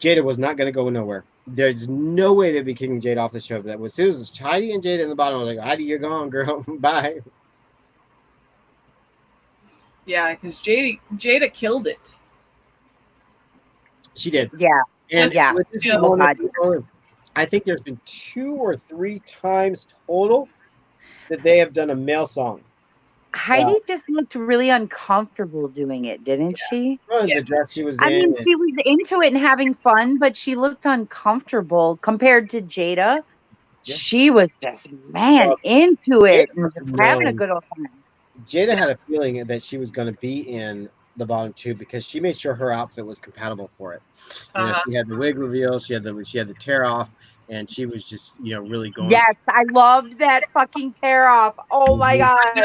Jada was not going to go nowhere. There's no way they'd be kicking Jada off the show. But as soon as Heidi and Jada in the bottom, I was like, Heidi, you're gone, girl. Bye. Yeah, because Jada killed it. She did. Yeah. And I think there's been 2 or 3 times total that they have done a male song. Heidi just looked really uncomfortable doing it, didn't she? Well, the dress she was in. I mean, she was into it and having fun, but she looked uncomfortable compared to Jada. Yeah. She was just, into it and having a good old time. Jada had a feeling that she was going to be in the bottom 2 because she made sure her outfit was compatible for it. She had the wig reveal, she had the tear off, and she was just really going. Yes, I loved that fucking tear off. Oh my god! I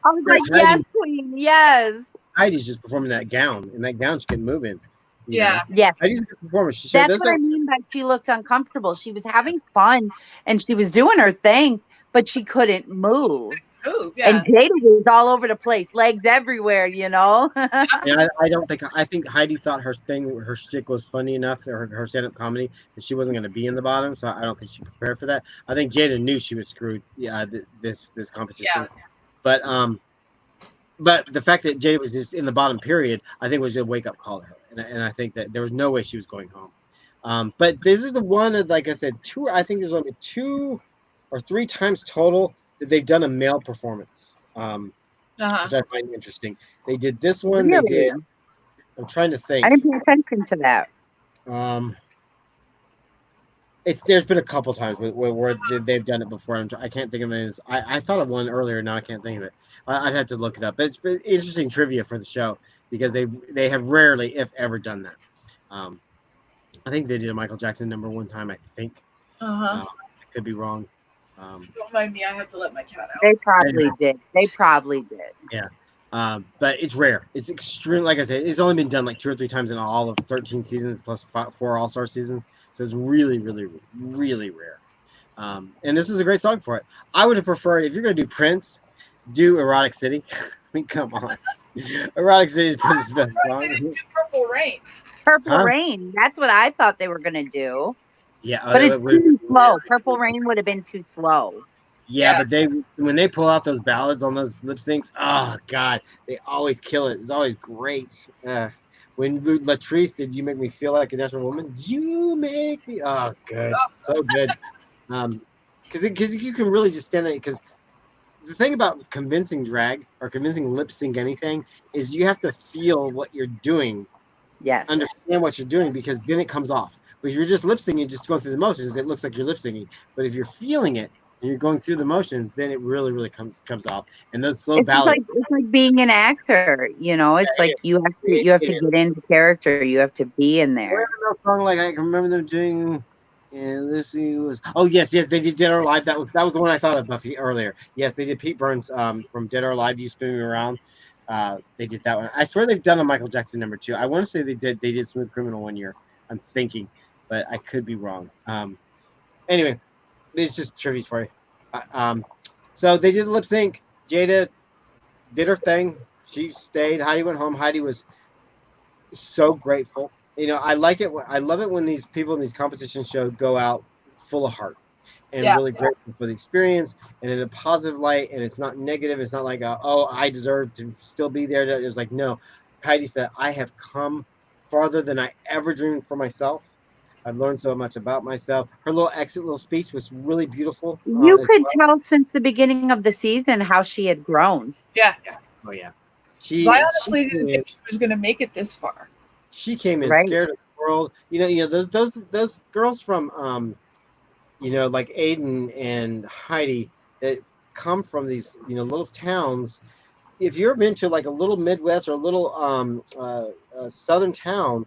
was like, yes, queen, yes. Heidi's just performing that gown, and that gown she can move in. Yes. Heidi's a good performer. That's what I mean by she looked uncomfortable. She was having fun and she was doing her thing, but she couldn't move. And Jada was all over the place, legs everywhere, I think Heidi thought her shtick was funny enough, her stand-up comedy, that she wasn't going to be in the bottom, so I don't think she prepared for that. I think Jada knew she was screwed this competition. Yeah. But the fact that Jada was just in the bottom period, I think was a wake-up call to her, and I think that there was no way she was going home. But this is the one of, like I said, I think there's only 2 or 3 times total that they've done a male performance, which I find interesting. They did this one. Really? They did. I'm trying to think. I didn't pay attention to that. There's been a couple times where they've done it before. I can't think of it. I thought of one earlier. Now I can't think of it. I'd have to look it up. But it's been interesting trivia for the show because they have rarely, if ever, done that. I think they did a Michael Jackson number one time. I think. I could be wrong. Don't mind me. I have to let my cat out. They probably did. They probably did. Yeah. But it's rare. It's extreme. Like I said, it's only been done like 2 or 3 times in all of 13 seasons plus 4 All-Star seasons. So it's really, really, really rare. And this is a great song for it. I would have preferred, if you're going to do Prince, do Erotic City. I mean, come on. Erotic City is Prince's best song. Do Purple Rain. Purple Rain. That's what I thought they were going to do. Yeah. But it's too slow. Purple Rain would have been too slow. Yeah, but when they pull out those ballads on those lip syncs, oh God, they always kill it. It's always great. When Latrice did "You Make Me Feel Like a Desperate Woman," you make me. Oh, it's good, so good. Because you can really just stand there. Because the thing about convincing drag or convincing lip sync anything is you have to feel what you're doing. Yes. Understand what you're doing, because then it comes off. But if you're just lip syncing, just going through the motions, it looks like you're lip syncing. But if you're feeling it, and you're going through the motions, then it really, really comes off. And those slow ballads. It's like being an actor, you know. It's like you have to get into character. You have to be in there. Song like I can remember them doing. And this was. Oh yes, they did Dead or Alive. That was the one I thought of, Buffy, earlier. Yes, they did Pete Burns from Dead or Alive. You Spin Me Around. They did that one. I swear they've done a Michael Jackson number 2. I want to say they did Smooth Criminal one year. I'm thinking, but I could be wrong. Anyway. It's just trivia for you. So they did the lip sync. Jada did her thing. She stayed. Heidi went home. Heidi was so grateful. You know, I like it. I love it when these people in these competition shows go out full of heart and really grateful for the experience and in a positive light. And it's not negative. It's not like, oh, I deserve to still be there. It was like, no. Heidi said, I have come farther than I ever dreamed for myself. I've learned so much about myself. Her little speech was really beautiful. You could tell since the beginning of the season how she had grown. Yeah. Oh, yeah. So I honestly didn't think she was going to make it this far. She came in scared of the world. You know, those girls from, like Aiden and Heidi that come from these, little towns. If you're into like a little Midwest or a little southern town,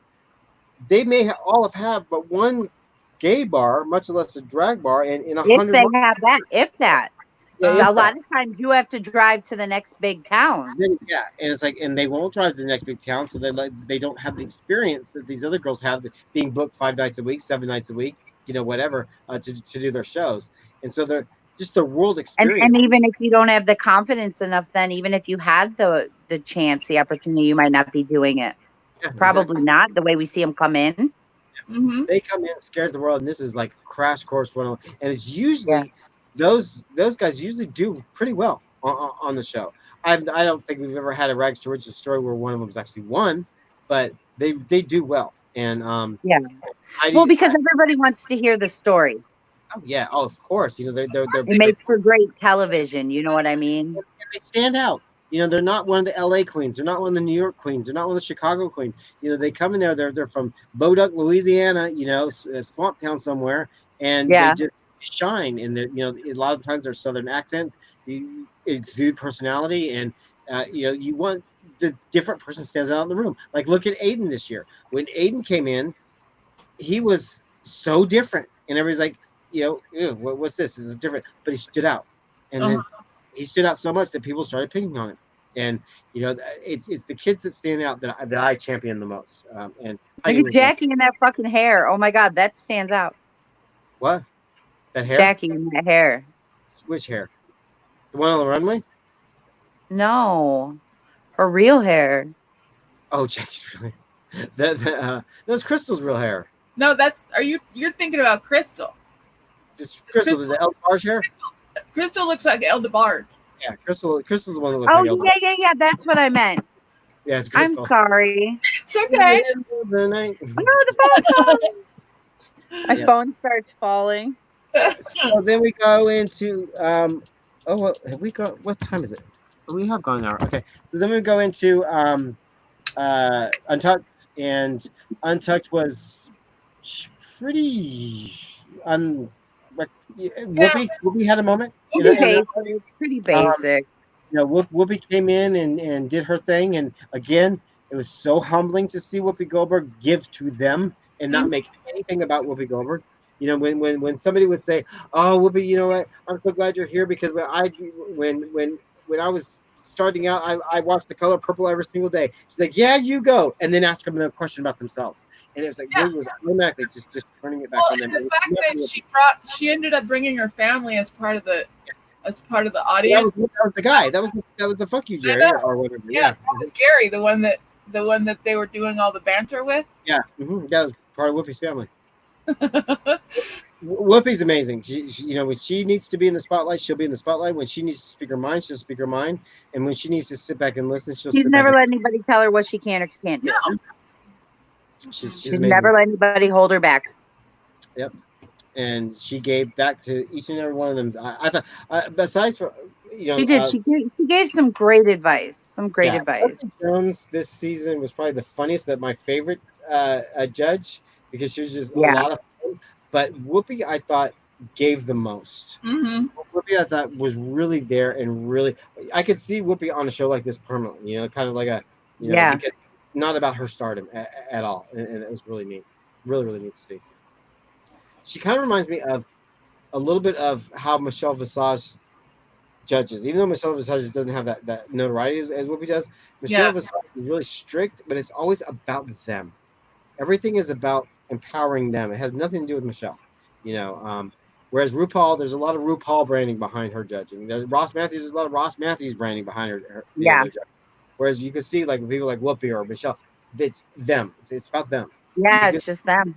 they may all have but one gay bar, much less a drag bar, and in 100. If they have that, if that. Yeah, a lot of times you have to drive to the next big town. Yeah, and it's like, and they won't drive to the next big town, so they don't have the experience that these other girls have, being booked 5 nights a week, 7 nights a week, whatever, to do their shows, and so they're just the world experience. And even if you don't have the confidence enough, then even if you had the chance, the opportunity, you might not be doing it. Yeah, probably not the way we see them come in. Mm-hmm. They come in scared of the world, and this is like crash course 101. And it's usually those guys usually do pretty well on the show. I don't think we've ever had a rags to riches story where one of them's actually won, but they do well. And because everybody wants to hear the story. Oh yeah, of course. They're it makes for great television. You know what I mean? And they stand out. They're not one of the LA queens. They're not one of the New York queens. They're not one of the Chicago queens. They come in there. They're from Modoc, Louisiana. A swamp town somewhere, and they just shine. And a lot of times their southern accents exude personality, and you want the different person stands out in the room. Like look at Aiden this year. When Aiden came in, he was so different, and everybody's like, what's this? This is different, but he stood out, and then. He stood out so much that people started picking on him, and it's the kids that stand out that I champion the most. And look at Jackie in that fucking hair. Oh my God, that stands out. What? That hair? Jackie in that hair. Which hair? The one on the runway? No, her real hair. Oh, Jackie's real hair. That's Crystal's real hair. No, you're thinking about Crystal. Just Crystal, the El Barge hair. Crystal looks like Eldebard. Yeah, Crystal's the one that looks like Eldebard. Yeah. That's what I meant. Yeah, it's Crystal. I'm sorry. It's okay. My phone starts falling. So then we go into have we got, what time is it? We have gone an hour. Okay. So then we go into Untucked, and Untucked was pretty But Whoopi had a moment. Pretty basic. Pretty basic. Whoopi came in and did her thing, and again, it was so humbling to see Whoopi Goldberg give to them and not make anything about Whoopi Goldberg. When somebody would say, "Oh, Whoopi, you know what? I'm so glad you're here because when I was starting out, I watched The Color Purple every single day." She's like, "Yeah, you go," and then ask them a question about themselves, and it was like it was automatically just turning it back on them. And the fact that she ended up bringing her family as part of the audience. That was the guy. That was the fuck you, Jerry, or whatever. Yeah, that was Gary, the one that they were doing all the banter with. Yeah, that was part of Whoopi's family. Whoopi's amazing. She when she needs to be in the spotlight, she'll be in the spotlight. When she needs to speak her mind, she'll speak her mind. And when she needs to sit back and listen, she's never let anybody tell her what she can or can't do. No. She's never let anybody hold her back. Yep. And she gave back to each and every one of them. I thought, besides for she did. She gave some great advice. Some great advice. Jones this season was probably the funniest. That my favorite judge because she was just a lot of fun. But Whoopi, I thought, gave the most. Mm-hmm. Whoopi, I thought, was really there and really. I could see Whoopi on a show like this permanently. Kind of like a because not about her stardom at all, and it was really neat, really neat to see. She kind of reminds me of a little bit of how Michelle Visage judges. Even though Michelle Visage doesn't have that notoriety as Whoopi does, Michelle Visage is really strict, but it's always about them. Everything is about empowering them. It has nothing to do with Michelle. Whereas RuPaul, there's a lot of RuPaul branding behind her judging. Ross Matthews, there's a lot of Ross Matthews branding behind her. Whereas you can see like people like Whoopi or Michelle, it's them. It's about them. Yeah, it's just them.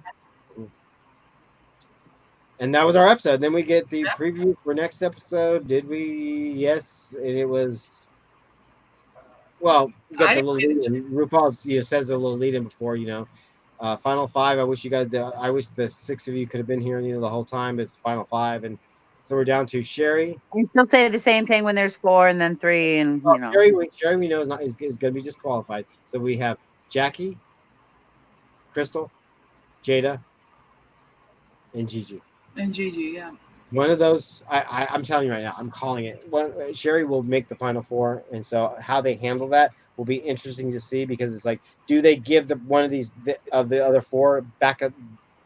And that was our episode. Then we get the preview for next episode. Did we? Yes. And it was. Well, we got the little lead-in. RuPaul says a little lead-in before. Final five. I wish the six of you could have been here. The whole time. It's final five, and so we're down to Sherry. You still say the same thing when there's 4 and then 3, and Sherry we know is going to be disqualified. So we have Jackie, Crystal, Jada, and Gigi. And Gigi, yeah. One of those, I'm telling you right now, I'm calling it. Sherry will make the final 4, and so how they handle that will be interesting to see because it's like, do they give one of these of the other 4 back at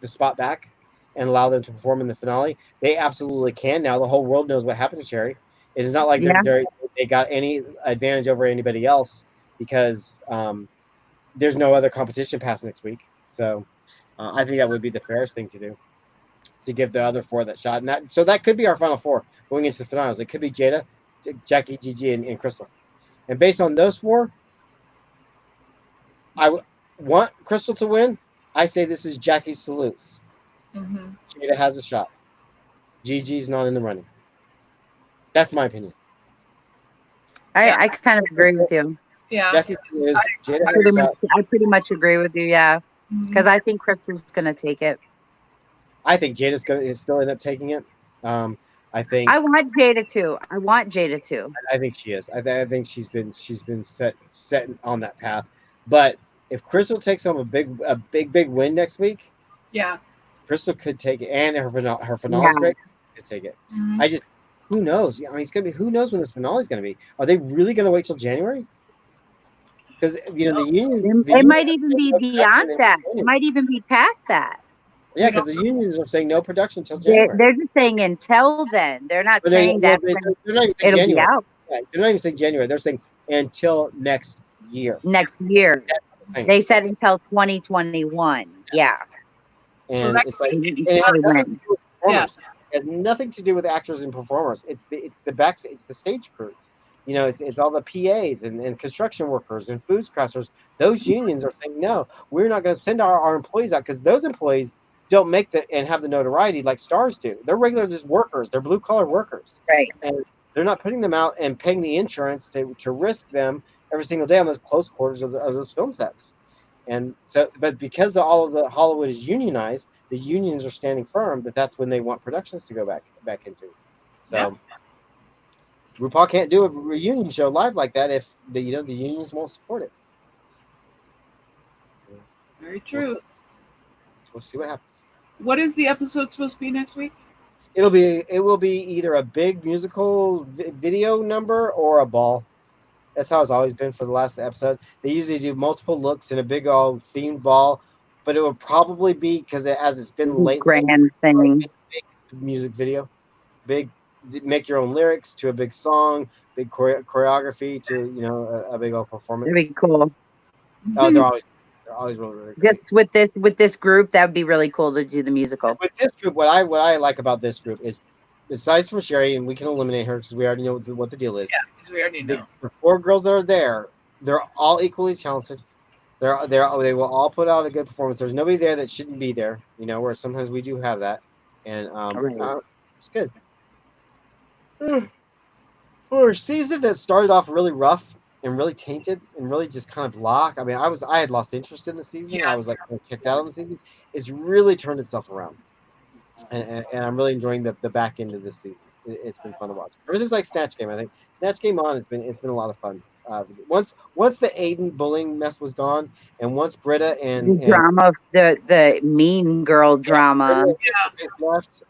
the spot back and allow them to perform in the finale? They absolutely can. Now the whole world knows what happened to Sherry. It's not like they got any advantage over anybody else because there's no other competition past next week. So I think that would be the fairest thing to do. To give the other 4 that shot, and that could be our final 4 going into the finals. It could be Jada, Jackie, Gigi, and Crystal. And based on those 4, I want Crystal to win. I say this is Jackie's to lose. Mm-hmm. Jada has a shot. Gigi's not in the running. That's my opinion. I kind of agree with you. Yeah, Jackie's to lose. I pretty much agree with you. Yeah, because I think Crystal's gonna take it. I think Jada's going to still end up taking it. I want Jada too. I think she is. I think she's been set on that path. But if Crystal takes home a big win next week, Crystal could take it, and her finale's great. Could take it. Mm-hmm. Who knows? It's gonna be. Who knows when this finale is gonna be? Are they really gonna wait till January? Because the union. It might even be beyond that. It might even be past that. Yeah, because the unions are saying no production until January. They're just saying until then. They're not saying that they're not even saying it'll January. be out. Yeah, they're not even saying January. They're saying until next year. Next year. They said until 2021. Yeah. And so it's like it has nothing to do with actors and performers. It's the stage crews. It's all the PAs and construction workers and food processors. Those unions are saying no, we're not going to send our employees out because those employees don't make and have the notoriety like stars do. They're regular just workers. They're blue collar workers. Right. And they're not putting them out and paying the insurance to risk them every single day on those close quarters of those film sets. And so, but because all of the Hollywood is unionized, the unions are standing firm that that's when they want productions to go back into. So RuPaul can't do a reunion show live like that if the unions won't support it. Very true. We'll see what happens. What is the episode supposed to be next week? It will be either a big musical video number or a ball. That's how it's always been for the last episode. They usually do multiple looks in a big old themed ball, but it will probably be because as it's been lately, Grand thing. big music video, big make your own lyrics to a big song, big choreography to a big old performance. That'd be cool. Oh, they're always really, really great. Just with this group, that would be really cool to do the musical. With this group, what I like about this group is, besides from Sherry, and we can eliminate her because we already know what the deal is. Yeah, because we already know. The 4 girls that are there, they're all equally talented. They will all put out a good performance. There's nobody there that shouldn't be there. Where sometimes we do have that, and it's good. For a season that started off really rough and really tainted and really just kind of blah. I mean, I had lost interest in the season. Yeah. I was like checked out on the season. It's really turned itself around, and I'm really enjoying the back end of this season. It's been fun to watch. Ever since like Snatch Game, I think Snatch Game on it's been a lot of fun. Once the Aiden bullying mess was gone, and once Britta and drama, the mean girl drama left.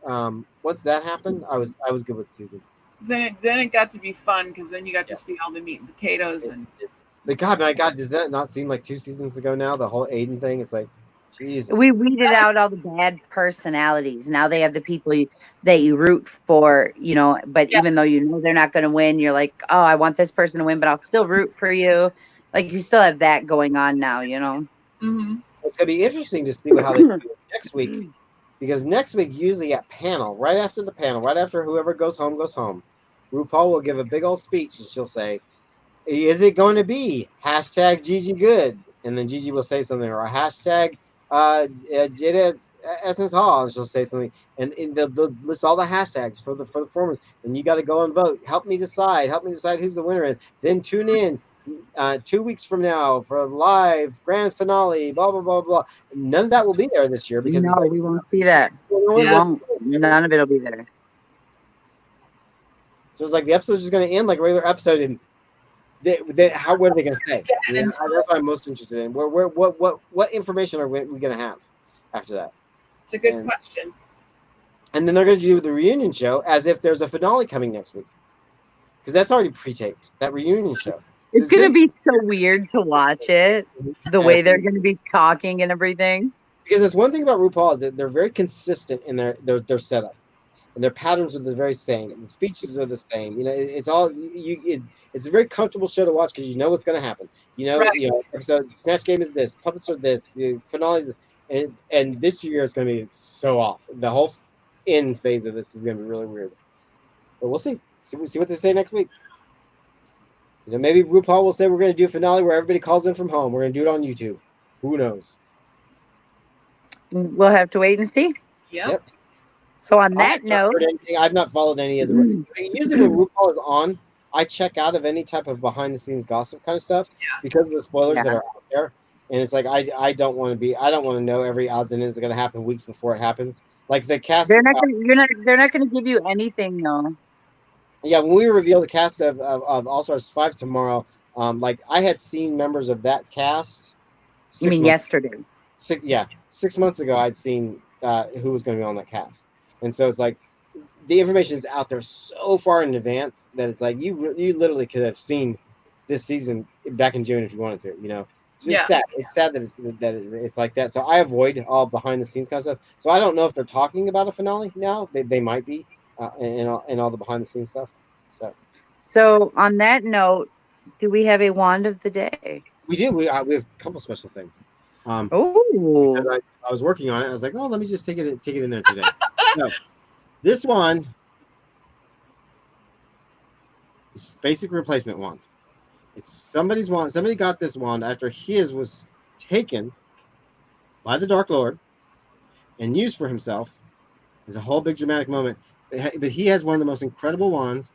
Once that happened, I was good with the season. Then it got to be fun because then you got to see all the meat and potatoes But God, my God, does that not seem like 2 seasons ago now? The whole Aiden thing. It's like, Jesus. We weeded out all the bad personalities. Now they have the people that you root for, but even though they're not going to win, you're like, oh, I want this person to win, but I'll still root for you. Like you still have that going on now, Mm-hmm. It's going to be interesting to see how they do it next week. Because next week, usually at panel, right after the panel, right after whoever goes home, RuPaul will give a big old speech and she'll say, is it going to be hashtag Gigi good? And then Gigi will say something, or a hashtag Jada Essence Hall, and she'll say something, and they'll list all the hashtags for the performance, and you got to go and vote. Help me decide who's the winner, and then tune in 2 weeks from now for a live grand finale. Blah blah blah blah. None of that will be there this year because we won't see that. We won't. None of it will be there. So it's like the episode's just going to end like a regular episode, and what are they going to say? That's what I'm most interested in. What information are we going to have after that? It's a good question. And then they're going to do the reunion show as if there's a finale coming next week, because that's already pre-taped. That reunion show. It's going to be so weird to watch it, the way they're going to be talking and everything. Because that's one thing about RuPaul is that they're very consistent in their setup, and their patterns are the very same, and the speeches are the same. It's all it's a very comfortable show to watch because you know what's going to happen. So Snatch Game is this, puppets are this, the finales, and this year it's going to be so off. The whole end phase of this is going to be really weird. But we'll see. See what they say next week. Maybe RuPaul will say we're going to do a finale where everybody calls in from home. We're going to do it on YouTube. Who knows? We'll have to wait and see. Yep. So on that note, I've not followed any of the. Usually when RuPaul is on, I check out of any type of behind-the-scenes gossip kind of stuff because of the spoilers that are out there. And it's like I don't want to know every odds and ends that's going to happen weeks before it happens. Like the cast, they're not going to give you anything, though. Yeah, when we reveal the cast of All Stars 5 tomorrow, I had seen members of that cast. You mean yesterday? 6 months ago, I'd seen who was going to be on that cast, and so it's like the information is out there so far in advance that it's like you literally could have seen this season back in June if you wanted to. It's sad. It's sad that it's like that. So I avoid all behind the scenes kind of stuff. So I don't know if they're talking about a finale now. They might be. And all the behind the scenes stuff. So on that note, do we have a wand of the day? We do. We have a couple special things. I was working on it. I was like, oh, let me just take it in there today. So, this wand is basic replacement wand. It's somebody's wand. Somebody got this wand after his was taken by the Dark Lord and used for himself. There's a whole big dramatic moment. But he has one of the most incredible wands,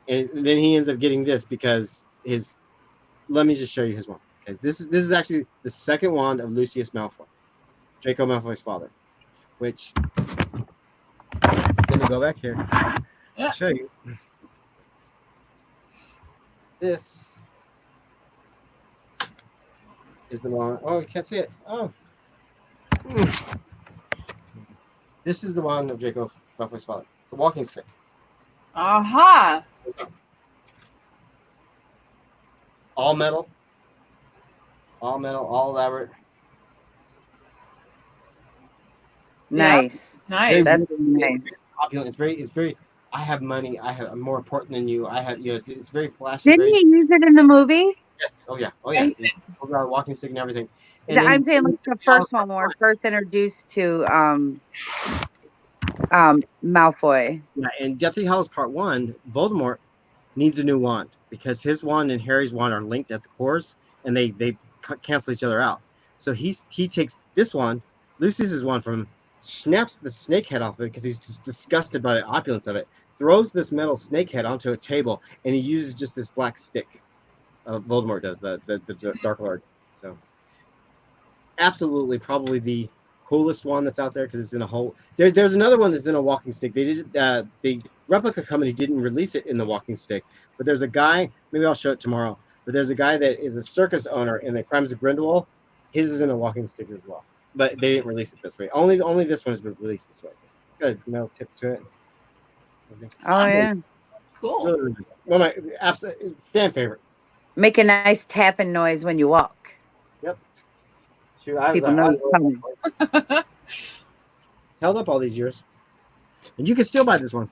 and then he ends up getting this because his. Let me just show you his wand. Okay, this is actually the second wand of Lucius Malfoy, Draco Malfoy's father. Which, let me go back here. I'll show you. This is the wand. Oh, you can't see it. Oh. This is the one of Draco Malfoy's father. It's a walking stick. Aha! All metal. All metal, all elaborate. Nice. Nice. That's nice. It's opulent. It's very. I have money. I'm more important than you. I have. It's very flashy. Didn't he use it in the movie? Yes. Oh yeah. Walking stick and everything. And I'm saying like the first one when we're first introduced to Malfoy. Yeah, in Deathly Hallows Part 1, Voldemort needs a new wand because his wand and Harry's wand are linked at the cores, and they cancel each other out. So he takes this wand, Lucius's wand from him, snaps the snake head off of it because he's just disgusted by the opulence of it, throws this metal snake head onto a table, and he uses just this black stick. Voldemort does, the Dark Lord. So absolutely probably the coolest one that's out there because it's in a whole. There's another one that's in a walking stick. They did the replica company didn't release it in the walking stick, but there's a guy. Maybe I'll show it tomorrow. But there's a guy that is a circus owner in the Crimes of Grindelwald. His is in a walking stick as well, but they didn't release it this way. Only this one has been released this way. It's got a metal tip to it. Oh yeah, Cool. Really, really nice. One of my absolute fan favorite. make a nice tapping noise when you walk. Yep. Shoot, People know you're coming. Held up all these years, and you can still buy this one.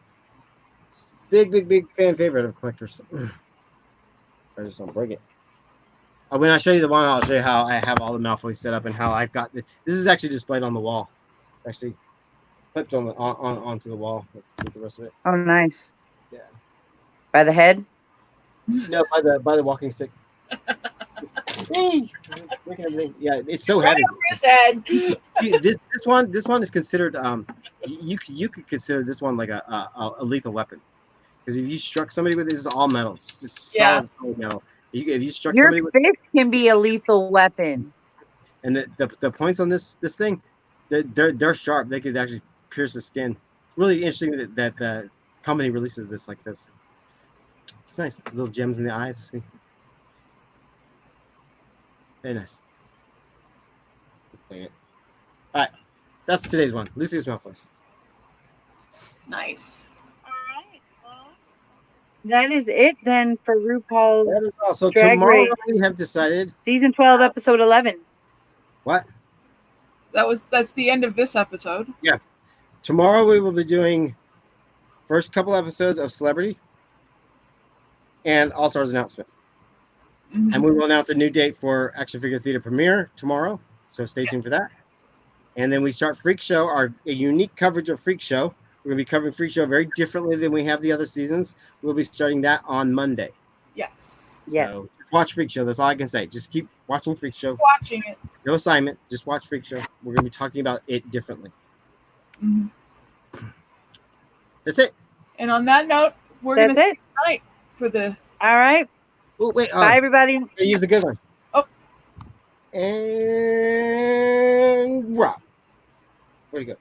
Big fan favorite of collectors. I just don't break it. When I show you the one, I'll show you how I have all the Malfoy set up and how I've got this is actually displayed on the wall. Actually clipped on the onto the wall with the rest of it. Oh, nice. Yeah. By the head? No, by the walking stick. Yeah, it's so heavy. Over his head. This one is considered you could consider this one like a lethal weapon because if you struck somebody with this is all metal, it's just solid metal. If you struck Your somebody with fist can be a lethal weapon. and the points on this thing, they're sharp. They could actually pierce the skin. Really interesting that the company releases this like this. It's nice, little gems in the eyes. Very nice. All right, that's today's one. Lucius Malfoy. Nice. All right. Well, That is it then for RuPaul's That is all. So Drag tomorrow Race. we have decided Season 12, Episode 11. what? That's the end of this episode. Tomorrow we will be doing first couple episodes of Celebrity and All Stars announcement. Mhm. And we will announce a new date for Action Figure Theater premiere tomorrow. So stay tuned for that. And then we start Freak Show, a unique coverage of Freak Show. We're going to be covering Freak Show very differently than we have the other seasons. We'll be starting that on Monday. Yes. Yeah. So watch Freak Show. That's all I can say. Just keep watching Freak Show. Watching it. No assignment. Just watch Freak Show. We're going to be talking about it differently. Mhm. That's it. And on that note, we're That's gonna it. night for the All right. Oh, wait. Bye, everybody. Use the good one. Oh. And rock. Where'd he go?